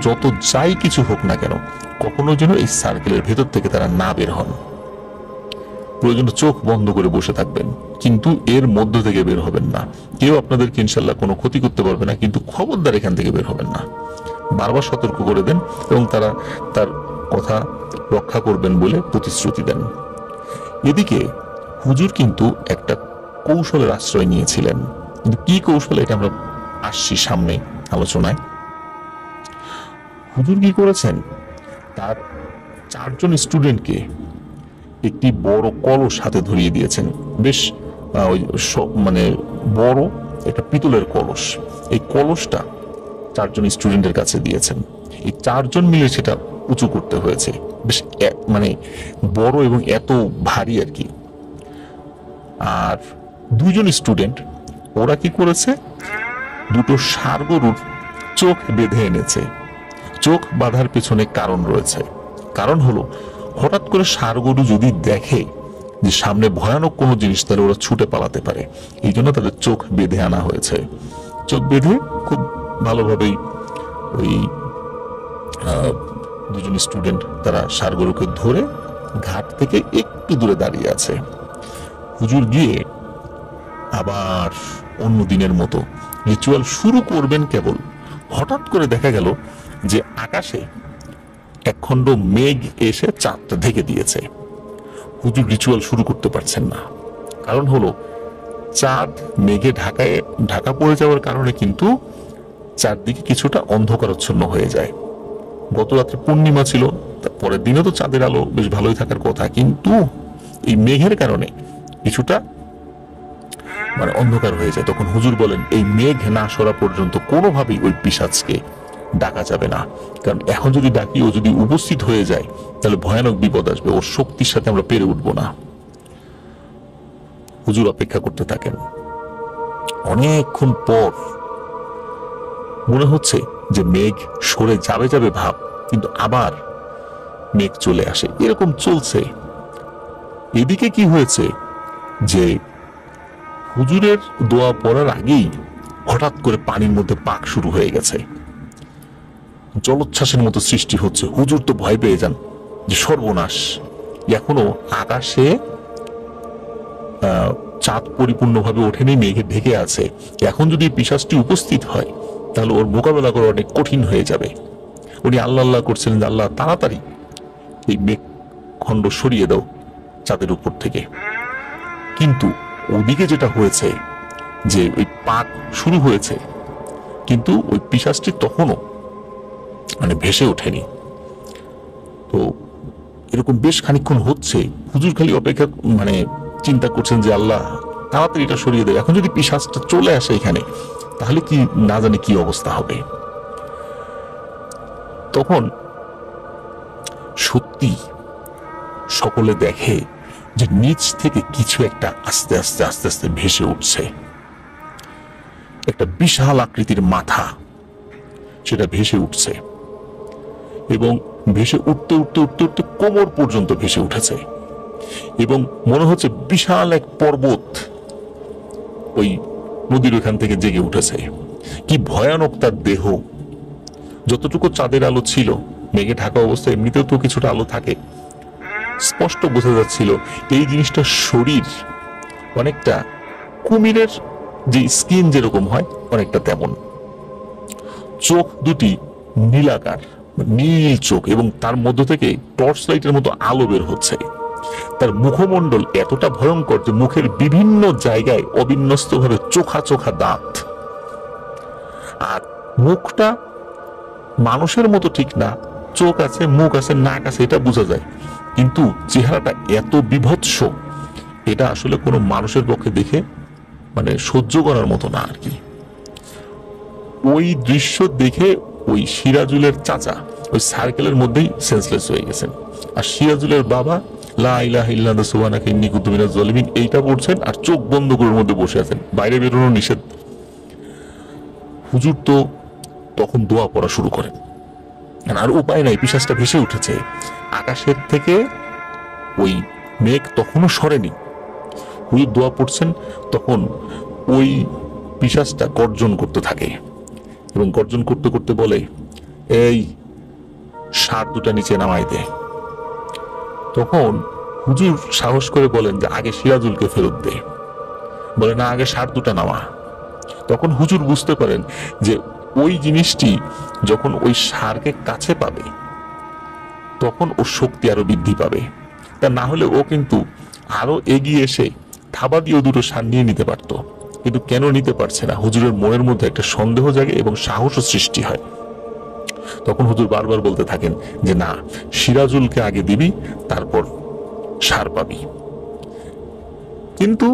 যত যাই কিছু হোক না কেন কখনো যেন এই সার্কেলের ভেতর থেকে তারা না বের হন। প্রয়োজনে চোখ বন্ধ করে বসে থাকবেন, কিন্তু এর মধ্য থেকে বের হবেন না। কেউ আপনাদেরকে ইনশাল্লাহ কোনো ক্ষতি করতে পারবে না, কিন্তু খবরদার এখান থেকে বের হবেন না। বারবার সতর্ক করে দেন এবং তারা তার কথা রক্ষা করবেন বলে প্রতিশ্রুতি দেন। এদিকে হুজুর কিন্তু একটা কৌশলের আশ্রয় নিয়েছিলেন, কিন্তু কি কৌশল এটা আমরা আসছি সামনে আলোচনায়। হুজুর কি করেছেন, তার 4 জন স্টুডেন্টকে একটি বড় কলস হাতে ধরিয়ে দিয়েছেন। বেশ মানে বড় একটা পিতলের কলস। এই কলসটা 4 জন স্টুডেন্টের কাছে দিয়েছেন। এই 4 জন মিলে সেটা উঁচু করতে হয়েছে, বেশ মানে বড় এবং এত ভারী আর কি। আর 2 জন স্টুডেন্ট ওরা কি করেছে, দুটো ষাঁড় গরুর চোখ বেঁধে এনেছে। চোখ বাঁধার পেছনে কারণ রয়েছে। কারণ হলো, হঠাৎ করে ষাঁড় গরু যদি দেখে যে সামনে ভয়ানক কোনো জিনিস, তাহলে ওরা ছুটে পালাতে পারে। এই জন্য তাদের চোখ বেঁধে আনা হয়েছে। চোখ বেঁধে খুব ভালোভাবেই ওই 2 জন স্টুডেন্ট তারা ষাঁড় গরুকে ধরে ঘাট থেকে একটু দূরে দাঁড়িয়ে আছে। হুজুর গিয়ে আবার অন্য দিনের মতো রিচুয়াল শুরু করবেন, কেবল হঠাৎ করে দেখা গেল যে আকাশে একখণ্ড মেঘ এসে চাঁদটা ঢেকে দিয়েছে। হুজুর রিচুয়াল শুরু করতে পারছেন না। কারণ হলো, চাঁদ মেঘে ঢাকা পড়ে যাওয়ার কারণে কিন্তু চারদিকে কিছুটা অন্ধকারাচ্ছন্ন হয়ে যায়। গত রাত্রে পূর্ণিমা ছিল, পরের দিনে তো চাঁদের আলো বেশ ভালোই থাকার কথা, কিন্তু এই মেঘের কারণে কিছুটা মানে অন্ধকার হয়ে যায়। তখন হুজুর বলেন, এই মেঘ না সরা পর্যন্ত কোনোভাবেই ওই পিশাচকে ডাকা যাবে না, কারণ এখন যদি ডাকি ও যদি উপস্থিত হয়ে যায় তাহলে ভয়ানক বিপদ আসবে, ওর শক্তির সাথে আমরা পেরে উঠবো না। হুজুর অপেক্ষা করতে থাকেন। অনেকক্ষণ পর মনে হচ্ছে যে মেঘ সরে যাবে যাবে ভাব, কিন্তু আবার মেঘ চলে আসে। এরকম চলছে। এদিকে কি হয়েছে যে হুজুরের দোয়া পড়ার আগেই হঠাৎ করে পানির মধ্যে পাক শুরু হয়ে গেছে, জলোচ্ছ্বাসের মতো সৃষ্টি হচ্ছে। হুজুর তো ভয় পেয়ে যান যে সর্বনাশ, এখনো আকাশে চাঁদ পরিপূর্ণভাবে ওঠেনি, মেঘে ঢেকে আছে। এখন যদি পিশাচটি উপস্থিত হয় তাহলে ওর মোকাবেলা করা অনেক কঠিন হয়ে যাবে। উনি আল্লাহ আল্লাহ করছিলেন যে আল্লাহ তাড়াতাড়ি এই মেঘ খণ্ড সরিয়ে দাও চাঁদের উপর থেকে। কিন্তু ওদিকে যেটা হয়েছে যে ওই পাক শুরু হয়েছে, কিন্তু ওই পিশাচটি তখনও মানে ভেসে ওঠেনি। তো এরকম বেশ খানিকক্ষণ হচ্ছে। হুজুর খালি অপেক্ষা মানে চিন্তা করছেন যে আল্লাহ তাড়াতাড়ি এটা সরিয়ে দেয়। এখন যদি পিশাচটা চলে আসে এখানে তাহলে কি না জানি কি অবস্থা হবে। তখন সত্যি সকলে দেখে যে নিচ থেকে কিছু একটা আস্তে আস্তে আস্তে আস্তে ভেসে উঠছে। একটা বিশাল আকৃতির মাথা সেটা ভেসে উঠছে, এবং ভেসে উঠতে উঠতে উঠতে উঠতে কোমর পর্যন্ত ভেসে উঠেছে, এবং মনে হচ্ছে বিশাল এক পর্বত ওই নদীর ওখান থেকে জেগে উঠেছে। কি ভয়ানক তার দেহ! যতটুকু চাঁদের আলো ছিল, মেঘে ঢাকা অবস্থায় এমনিতেও তো কিছুটা আলো থাকে, স্পষ্ট বোঝা যাচ্ছিল এই জিনিসটা শরীর অনেকটা কুমিরের যে স্কিন যেরকম হয় অনেকটা তেমন। চোখ দুটি নীলাকার, নীল চোখ, এবং তার মধ্য থেকে টর্চ লাইটের মতো আলো বের হচ্ছে। তার মুখমণ্ডল এতটা ভয়ঙ্কর যে মুখের বিভিন্ন জায়গায় অবিন্যস্তভাবে চোখা চোখা দাঁত। আর মুখটা মানুষের মতো ঠিক না, চোখ আছে, মুখ আছে, নাক আছে, এটা বোঝা যায়, কিন্তু চেহারাটা এত বিভৎস, এটা আসলে কোনো মানুষের পক্ষে দেখে মানে সহ্য করার মতো না আর কি। ওই দৃশ্য দেখে ওই সিরাজুলের চাচা ওই সার্কেলের মধ্যেই সেন্সলেস হয়ে গেছেন, আর সিরাজুলের বাবা লা ইলাহা ইল্লাল্লাহ সুবহানাকা ইন্নী কুনতু মিনাজ জালিমিন এইটা পড়ছেন আর চোখ বন্ধ করে মধ্যে বসে আছেন, বাইরে বেরোনো নিষেধ। হুজুর তো তখন দোয়া পড়া শুরু করেন, আর উপায় নাই, পিশাচটা ভেসে উঠেছে আকাশের থেকে, ওই মেঘ তখনও সরেনি। হুজুর দোয়া পড়ছেন, তখন ওই পিশাচটা গর্জন করতে থাকে এবং গর্জন করতে করতে বলে, এই ষাঁড় দুটা নিচে নামাই দে। তখন হুজুর সাহস করে বলেন যে আগে সিরাজুলকে ফেরত দে। বলে না, আগে ষাঁড় দুটা নামা। তখন হুজুর বুঝতে পারেন যে ওই জিনিসটি যখন ওই ষাঁড়কে কাছে পাবে তখন ওর শক্তি আরো বৃদ্ধি পাবে, তা না হলে ও কিন্তু আরো এগিয়ে এসে থাবা দিয়ে দুটো ষাঁড় নিয়ে নিতে পারত, কিন্তু কেন নিতে পারছে না? হুজুরের মনের মধ্যে একটা সন্দেহ জাগে এবং সাহসও সৃষ্টি হয়। তখন হুজুর বারবার বলতে থাকেন যে না, সিরাজুলকে আগে দিবি, তারপর ষাঁড় পাবি। কিন্তু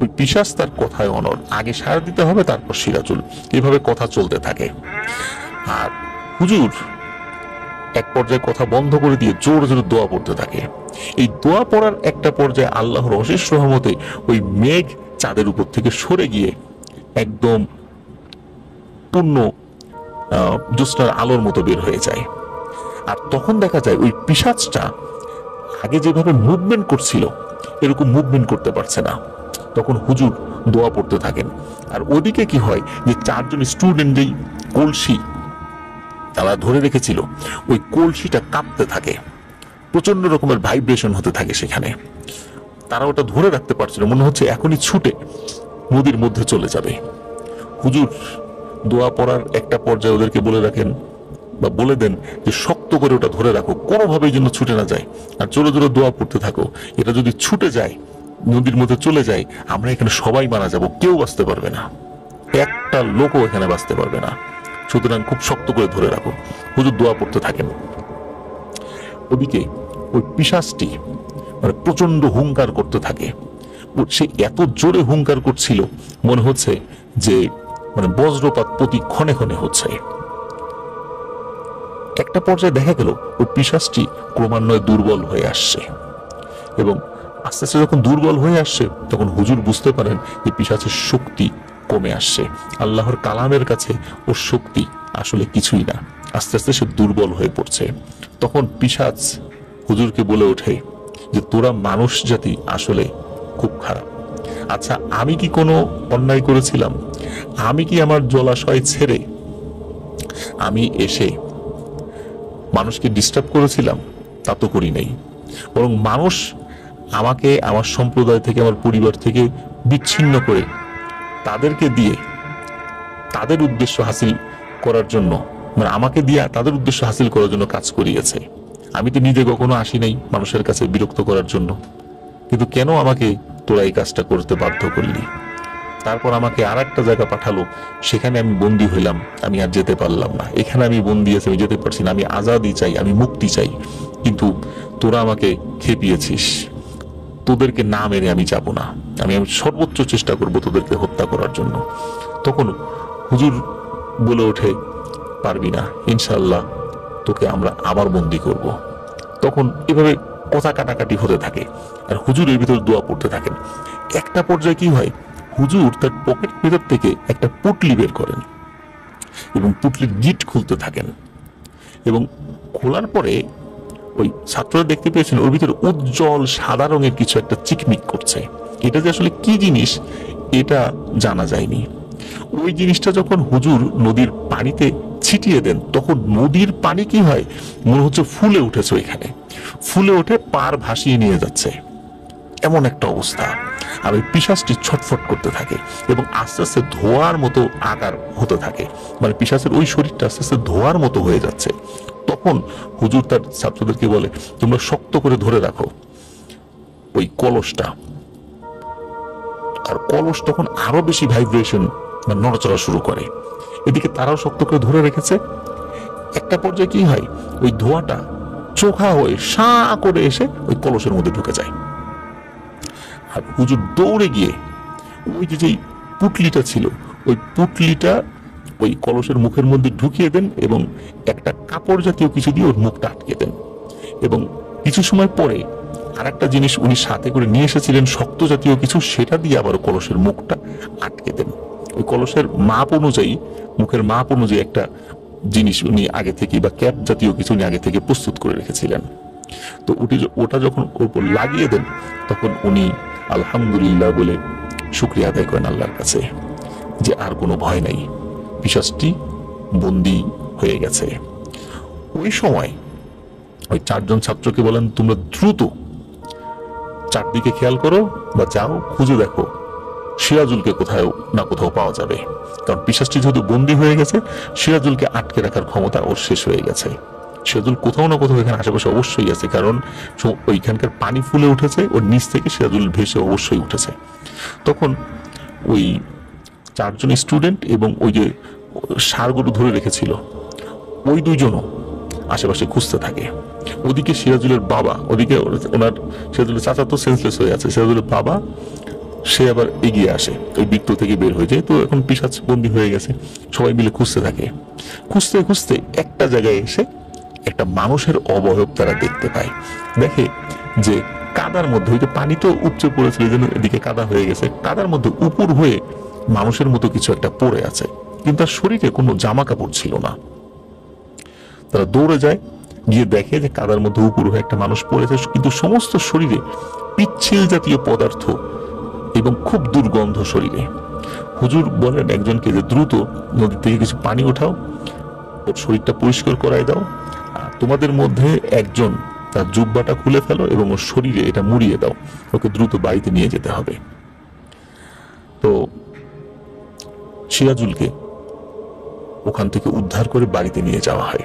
ওই পিশাচ তার কথায় অনড়, আগে ষাঁড় দিতে হবে তারপর সিরাজুল, এভাবে কথা চলতে থাকে। আর হুজুর এক পর্যায়ে কথা বন্ধ করে দিয়ে জোরে জোরে দোয়া পড়তে থাকে। এই দোয়া পড়ার একটা পর্যায়ে আল্লাহর অশেষ রহমতে ওই মেঘ চাঁদের উপর থেকে সরে গিয়ে একদম পূর্ণ জ্যোৎস্নার আলোর মতো বের হয়ে যায়। আর তখন দেখা যায় ওই পিশাচটা আগে যেভাবে মুভমেন্ট করছিল এরকম মুভমেন্ট করতে পারছে না। তখন হুজুর দোয়া পড়তে থাকেন, আর ওদিকে কি হয় যে চারজন স্টুডেন্ট যেই কলসি তারা ধরে রেখেছিল, ওই কলসিটা কাঁপতে থাকে, প্রচন্ড রকমের ভাইব্রেশন হতে থাকে সেখানে। তারা ওটা ধরে রাখতে পারছিল, মনে হচ্ছে এখনই ছুটে নদীর মধ্যে চলে যাবে। হুজুর দোয়া পড়ার একটা পর্যায়ে ওদেরকে বলে রাখেন বা বলে দেন যে শক্ত করে ওটা ধরে রাখো, কোনোভাবেই যেন ছুটে না যায়, আর জোরে জোরে দোয়া পড়তে থাকো। এটা যদি ছুটে যায়, নদীর মধ্যে চলে যায়, আমরা এখানে সবাই মারা যাব, কেউ বাঁচতে পারবে না, একটা লোকও এখানে বাঁচতে পারবে না, সুতরাং খুব শক্ত করে ধরে রাখো। হুজুর দোয়া পড়তে থাকেন। ওদিকে ওই পিশাচটি মানে প্রচন্ড হুঙ্কার করতে থাকে। সে এত জোরে হুঙ্কার করছিল মনে হচ্ছে যে মানে বজ্রপাত প্রতি ক্ষণে ক্ষণে হচ্ছে। একটা পর্যায়ে দেখা গেল ওই পিশাচটি ক্রমান্বয়ে দুর্বল হয়ে আসছে, এবং আস্তে আস্তে যখন দুর্বল হয়ে আসছে তখন হুজুর বুঝতে পারেন যে পিশাচের শক্তি কমে আসছে, আল্লাহর কালামের কাছে ওর শক্তি আসলে কিছুই না, আস্তে আস্তে সে দুর্বল হয়ে পড়ছে। তখন পিশাচ হুজুরকে বলে ওঠে যে তোরা মানুষ জাতি আসলে খুব খারাপ। আচ্ছা, আমি কি কোনো অন্যায় করেছিলাম? আমি কি আমার জলাশয় ছেড়ে আমি এসে মানুষকে ডিস্টার্ব করেছিলাম? তা তো করি নাই, বরং মানুষ আমাকে আমার সম্প্রদায় থেকে, আমার পরিবার থেকে বিচ্ছিন্ন করে তাদেরকে দিয়ে তাদের উদ্দেশ্য হাসিল করার জন্য, মানে আমাকে দিয়ে তাদের উদ্দেশ্য হাসিল করার জন্য কাজ করিয়েছে। আমি তো নিজে কখনো আসি নাই মানুষের কাছে বিরক্ত করার জন্য, কিন্তু কেন আমাকে তোরা এই কাজটা করতে বাধ্য করলি? তারপর আমাকে আর একটা জায়গা পাঠালো, সেখানে আমি বন্দী হইলাম, আমি আর যেতে পারলাম না। এখানে আমি বন্দী আছি, আমি যেতে পারছি না, আমি আজাদি চাই, আমি মুক্তি চাই, কিন্তু তোরা আমাকে খেপিয়েছিস। তোদেরকে না মেরে আমি যাব না, আমি সর্বোচ্চ চেষ্টা করব তোদেরকে হত্যা করার জন্য। তখন হুজুর বলে ওঠে, পারবি না, ইনশাল্লাহ তোকে আমরা আবার বন্দী করব। তখন এভাবে কথা কাটাকাটি হতে থাকে, আর হুজুর এর ভিতর দোয়া পড়তে থাকেন। একটা পর্যায়ে কি হয়, হুজুর তার পকেট ভিতর থেকে একটা পুটলি বের করেন এবং পুটলির গিট খুলতে থাকেন, এবং খোলার পরে ওই ছাত্ররা দেখতে পেয়েছেন ওর ভিতরে উজ্জ্বল সাদা রঙের কিছু একটা চিকমিক করছে। এটা যে আসলে কি জিনিস এটা জানা যায়নি। ওই জিনিসটা যখন হুজুর নদীর পানিতে ছিটিয়ে দেন তখন নদীর পানি কি হয়, মনে হচ্ছে ফুলে উঠেছে, ওইখানে ফুলে উঠে পার ভাসিয়ে নিয়ে যাচ্ছে, এমন একটা অবস্থা। আর ওই পিশাচটি ছটফট করতে থাকে এবং আস্তে আস্তে ধোয়ার মতো আকার হতে থাকে, মানে পিশাচের ওই শরীরটা আস্তে আস্তে ধোয়ার মতো হয়ে যাচ্ছে। তখন হুজুর তার ছাত্রদেরকে বলে, তোমরা শক্ত করে ধরে রাখো ওই কলসটা। আর কলস তখন আরো বেশি ভাইব্রেশন নড়াচড়া শুরু করে, এদিকে তারাও শক্ত করে ধরে রেখেছে। একটা পর্যায়ে কি হয়, ওই ধোঁয়াটা চোখা হয়ে সাঁ করে এসে ওই কলসের মধ্যে ঢুকে যায়। আর হুজুর দৌড়ে গিয়ে ওই যে যেই পুটলিটা ছিল ওই পুটলিটা ওই কলসের মুখের মধ্যে ঢুকিয়ে দেন এবং একটা কাপড় জাতীয় কিছু দিয়ে ওর মুখটা আটকে দেন। এবং কিছু সময় পরে আর একটা জিনিস উনি সাথে করে নিয়ে এসেছিলেন, শক্ত জাতীয় কিছু, সেটা দিয়ে আবার কলসের মুখটা আটকে দেন। ওই কলসের মাপ অনুযায়ী, মুখের মাপ অনুযায়ী একটা জিনিস উনি আগে থেকে, বা ক্যাপ জাতীয় কিছু উনি আগে থেকে প্রস্তুত করে রেখেছিলেন। তো ওটা যখন ওর উপর লাগিয়ে দেন, তখন উনি আলহামদুলিল্লাহ বলে শুকরিয়া আদায় করেন আল্লাহর কাছে যে আর কোনো ভয় নাই, পিশাচটি বন্দী হয়ে গেছে। ওই সময় ওই 4 জন ছাত্রকে বলেন, তোমরা দ্রুত চারদিকে খেয়াল করো বা যাও খুঁজে দেখো সিরাজুলকে কোথাও না কোথাও পাওয়া যাবে, কারণ পিশাচটি যেহেতু বন্দী হয়ে গেছে, সিরাজুলকে আটকে রাখার ক্ষমতা ওর শেষ হয়ে গেছে। সিরাজুল কোথাও না কোথাও এখানে আশেপাশে অবশ্যই আছে, কারণ ওইখানকার পানি ফুলে উঠেছে, ওর নিচ থেকে সিরাজুল ভেসে অবশ্যই উঠেছে। তখন ওই 4 জন স্টুডেন্ট এবং ওই যে ষাঁড়গরু ধরে রেখেছিল, ওই 2 জনও আশেপাশে খুঁজতে থাকে। ওদিকে সিরাজুলের বাবা, ওদিকে ওনার সিরাজুলের চাচা তো সেন্সলেস হয়ে আছে, সিরাজুলের বাবা সে আবার এগিয়ে আসে, ওই বৃত্ত থেকে বের হয়ে যায়। তো এখন পিশাচ বন্দী হয়ে গেছে, সবাই মিলে খুঁজতে থাকে। খুঁজতে খুঁজতে একটা জায়গায় এসে একটা মানুষের অবয়ব তারা দেখতে পায়। দেখে যে কাদার মধ্যে, ওই যে পানি তো উপচে পড়েছিল, যেন এদিকে কাদা হয়ে গেছে, কাদার মধ্যে উপর হয়ে মানুষের মতো কিছু একটা পড়ে আছে, কিন্তু তার শরীরে কোনো জামা কাপড় ছিল না। তারা দৌড়ে যায়, গিয়ে দেখে যে কাদার মধ্যে উপর হয়ে একটা মানুষ পড়েছে, কিন্তু সমস্ত শরীরে পিচ্ছিল জাতীয় পদার্থ এবং খুব দুর্গন্ধ শরীরে। হুজুর বলেন একজনকে যে দ্রুত নদী থেকে কিছু পানি উঠাও, ওর শরীরটা পরিষ্কার করাই দাও, আর তোমাদের মধ্যে একজন তার জুব্বাটা খুলে ফেলো এবং ওর শরীরে এটা মুড়িয়ে দাও, ওকে দ্রুত বাড়িতে নিয়ে যেতে হবে। তো সিরাজুলকে ওখান থেকে উদ্ধার করে বাড়িতে নিয়ে যাওয়া হয়।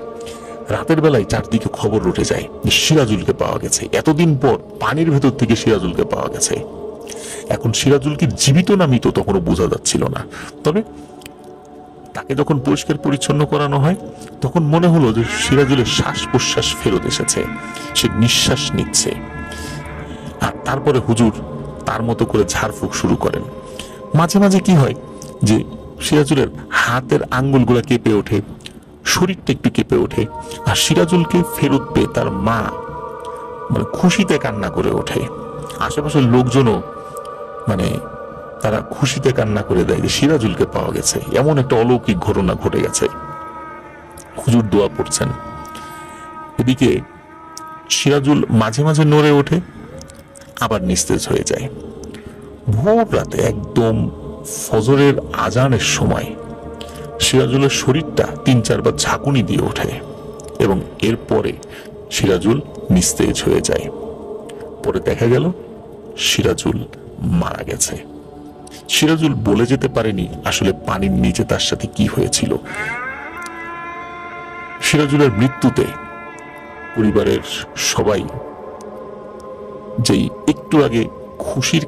রাতের বেলায় চারদিকে খবর উঠে যায় যে সিরাজুলকে পাওয়া গেছে, এতদিন পর পানির ভেতর থেকে সিরাজুলকে পাওয়া গেছে। এখন সিরাজুল কি জীবিত না মৃত তখনও বোঝা যাচ্ছিল না, তবে তাকে যখন পরিষ্কার পরিচ্ছন্ন করানো হয় তখন মনে হলো যে সিরাজুলের শ্বাস প্রশ্বাস ফেরত এসেছে, সে নিঃশ্বাস নিচ্ছে। আর তারপরে হুজুর তার মতো করে ঝাড়ফুঁক শুরু করেন। মাঝে মাঝে কি হয় যে সিরাজুলের হাতের আঙ্গুলগুলা কেঁপে ওঠে, শরীরটা একটু কেঁপে ওঠে, আর সিরাজুলকে ফেরত পেয়ে তার মা মানে খুশিতে কান্না করে ওঠে। আশেপাশের লোকজনও মানে তারা খুশিতে কান্না করে দেয় যে সিরাজুলকে পাওয়া গেছে, এমন একটা অলৌকিক ঘটনা ঘটে গেছে। হুজুর দোয়া পড়ছেন, এদিকে সিরাজুল মাঝে মাঝে নড়ে ওঠে, আবার নিস্তেজ হয়ে যায়। ভোর রাতে একদম ফজরের আজানের সময় সিরাজুলের শরীরটা 3-4 বার ঝাঁকুনি দিয়ে ওঠে এবং এরপরে সিরাজুল নিস্তেজ হয়ে যায়। পরে দেখা গেল সিরাজুল মারা গেছে। সিরাজুল বলে যেতে পারেনি আসলে পানির নিচে তার সাথে কি হয়েছিল। সিরাজুলের মৃত্যুতে পরিবারের সবাই যেই একটু আগে খুশির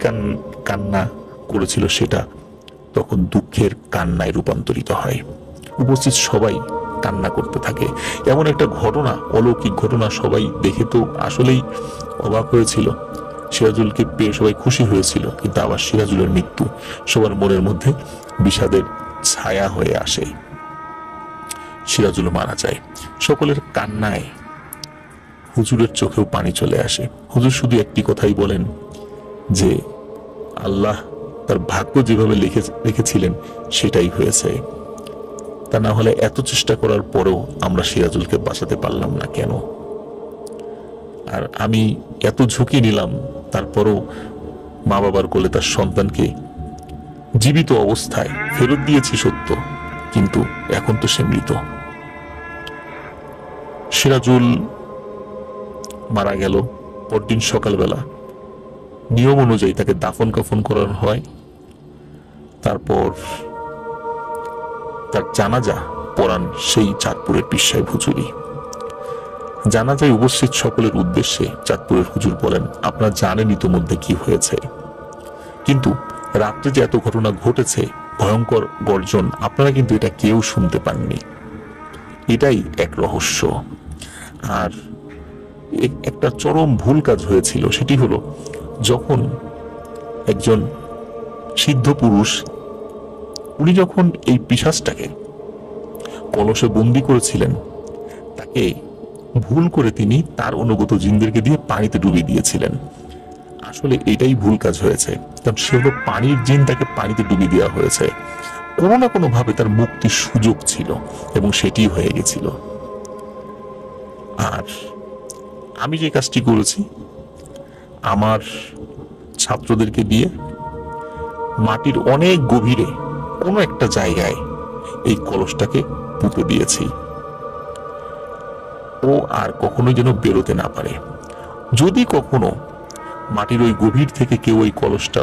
কান্না করেছিল সেটা তখন দুঃখের কান্নায় রূপান্তরিত হয়। উপস্থিত সবাই কান্না করতে থাকে। এমন একটা ঘটনা, অলৌকিক ঘটনা, সবাই দেখে তো আসলেই অবাক হয়েছিল। সিরাজুলকে পেয়ে সবাই খুশি হয়েছিল, কিন্তু আবার সিরাজুলের মৃত্যু সবার মনের মধ্যে বিষাদের ছায়া হয়ে আসে। সিরাজুল মারা যায়। সকলের কান্নায় হুজুরের চোখেও পানি চলে আসে। হুজুর শুধু একটি কথাই বলেন যে আল্লাহ তার ভাগ্য যেভাবে লিখেছিলেন সেটাই হয়েছে, তা না হলে এত চেষ্টা করার পরেও আমরা সিরাজুলকে বাঁচাতে পারলাম না কেন। আর আমি এত ঝুঁকি নিলাম, তারপরও মা বাবার কোলে তার সন্তানকে জীবিত অবস্থায় ফেরত দিয়েছি সত্য, কিন্তু এখন তো সে মৃত। সিরাজুল মারা গেল। পরদিন সকালবেলা নিয়ম অনুযায়ী তাকে দাফন কাফন করানো হয়। তারপর তার জানাজা পড়ান সেই চাঁদপুরের পীর সাহেব হুজুরই। জানাজায় উপস্থিত সকলের উদ্দেশ্যে চাঁদপুরের হুজুর বলেন, আপনারা জানেন ইতোমধ্যে কি হয়েছে, কিন্তু রাত্রে যে এত ঘটনা ঘটেছে, ভয়ঙ্কর গর্জন, আপনারা কিন্তু এটা কেউ শুনতে পাননি। এটাই এক রহস্য। আর একটা চরম ভুল কাজ হয়েছিল, সেটি হলো যখন একজন সিদ্ধ পুরুষ উনি যখন এই পিশাচটাকে কলসে বন্দি করেছিলেন তাকে ভুল করে তিনি তার অনুগত জিনদেরকে দিয়ে পানিতে ডুবিয়ে দিয়েছিলেন। আসলে এটাই ভুল কাজ হয়েছে, কারণ সে হলো পানির জিন, তাকে পানিতে ডুবিয়ে দেওয়া হয়েছে। কোনো না কোনো ভাবে তার মুক্তির সুযোগ ছিল এবং সেটি হয়ে গেছিল। আর আমি যে কাজটি করেছি, আমার ছাত্রদেরকে দিয়ে মাটির অনেক গভীরে কোনো একটা জায়গায় এই কলসটাকে পুঁতে দিয়েছি, ও আর কখনোই যেন বেরোতে না পারে। যদি কখনো মাটির ওই গভীর থেকে কেউ ওই কলসটা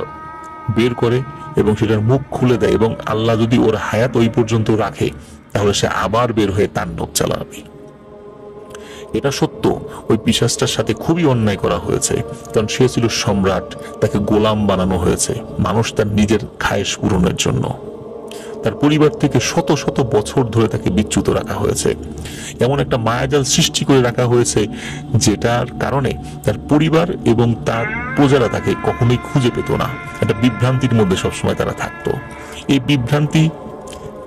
বের করে এবং সেটার মুখ খুলে দেয় এবং আল্লাহ যদি ওর হায়াত ওই পর্যন্ত রাখে, তাহলে সে আবার বের হয়ে তাণ্ডব চালাবে। এটা সত্য, ওই পিশাচটার সাথে খুবই অন্যায় করা হয়েছে, কারণ সে ছিল সম্রাট, তাকে গোলাম বানানো হয়েছে মানুষ তার নিজের খায়েশ পূরণের জন্য। তার পরিবার থেকে শত শত বছর ধরে তাকে বিচ্যুত রাখা হয়েছে, এমন একটা মায়াজাল সৃষ্টি করে রাখা হয়েছে যেটার কারণে তার পরিবার এবং তার প্রজারা তাকে কখনোই খুঁজে পেত না। একটা বিভ্রান্তির মধ্যে সবসময় তারা থাকতো। এই বিভ্রান্তি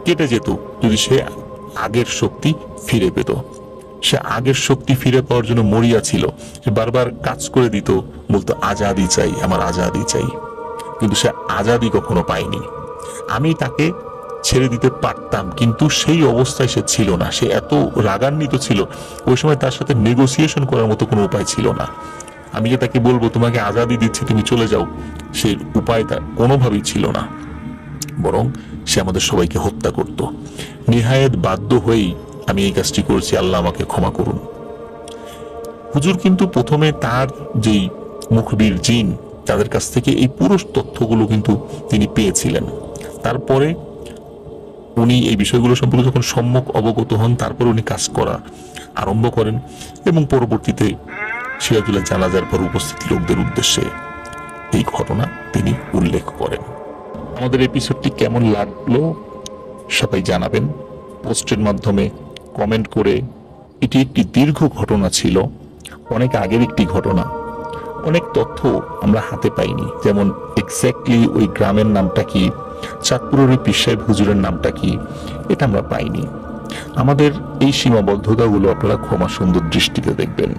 কেটে যেত যদি সে আগের শক্তি ফিরে পেত। সে আগের শক্তি ফিরে পাওয়ার জন্য মরিয়া ছিল, সে বারবার কাজ করে দিত, বলতো আজাদি চাই, আমার আজাদি চাই, কিন্তু সে আজাদি কখনো পায়নি। আমি তাকে ছেড়ে দিতে পারতাম, কিন্তু সেই অবস্থায় সে ছিল না। সে এত রাগান্বিত ছিল, ওই সময় তার সাথে নেগোসিয়েশন করার মতো কোনো উপায় ছিল না। আমি যে তাকে বলবো তোমাকে আজাদি দিচ্ছি, তুমি চলে যাও, সেই উপায় তার কোনোভাবেই ছিল না। বরং সে আমাদের সবাইকে হত্যা করত। নিহায়েত বাধ্য হয়েই আমি এই কাজটি করেছি, আল্লাহ আমাকে ক্ষমা করুন। হুজুর কিন্তু প্রথমে তার যেই মুখবির জিন, তাদের কাছ থেকে এই পুরো তথ্যগুলো কিন্তু তিনি পেয়েছিলেন। তারপরে উনি এই বিষয়গুলো সম্পর্কে যখন সম্যক অবগত হন, তারপরে উনি কাজ করা আরম্ভ করেন এবং পরবর্তীতে সিরাজুল্লাহ জানাজার পর উপস্থিত লোকদের উদ্দেশ্যে এই ঘটনা তিনি উল্লেখ করেন। আমাদের এপিসোডটি কেমন লাগলো সবাই জানাবেন পোস্টের মাধ্যমে, কমেন্ট করে। এটি একটি দীর্ঘ ঘটনা ছিল, অনেক আগের একটি ঘটনা। অনেক তথ্য আমরা হাতে পাইনি, যেমন এক্স্যাক্টলি ওই গ্রামের নামটা কি, চাঁদপুরের ওই পীর সাহেব হুজুরের নামটা কি, এটা আমরা পাইনি। আমাদের এই সীমাবদ্ধতাগুলো আপনারা ক্ষমা সুন্দর দৃষ্টিতে দেখবেন।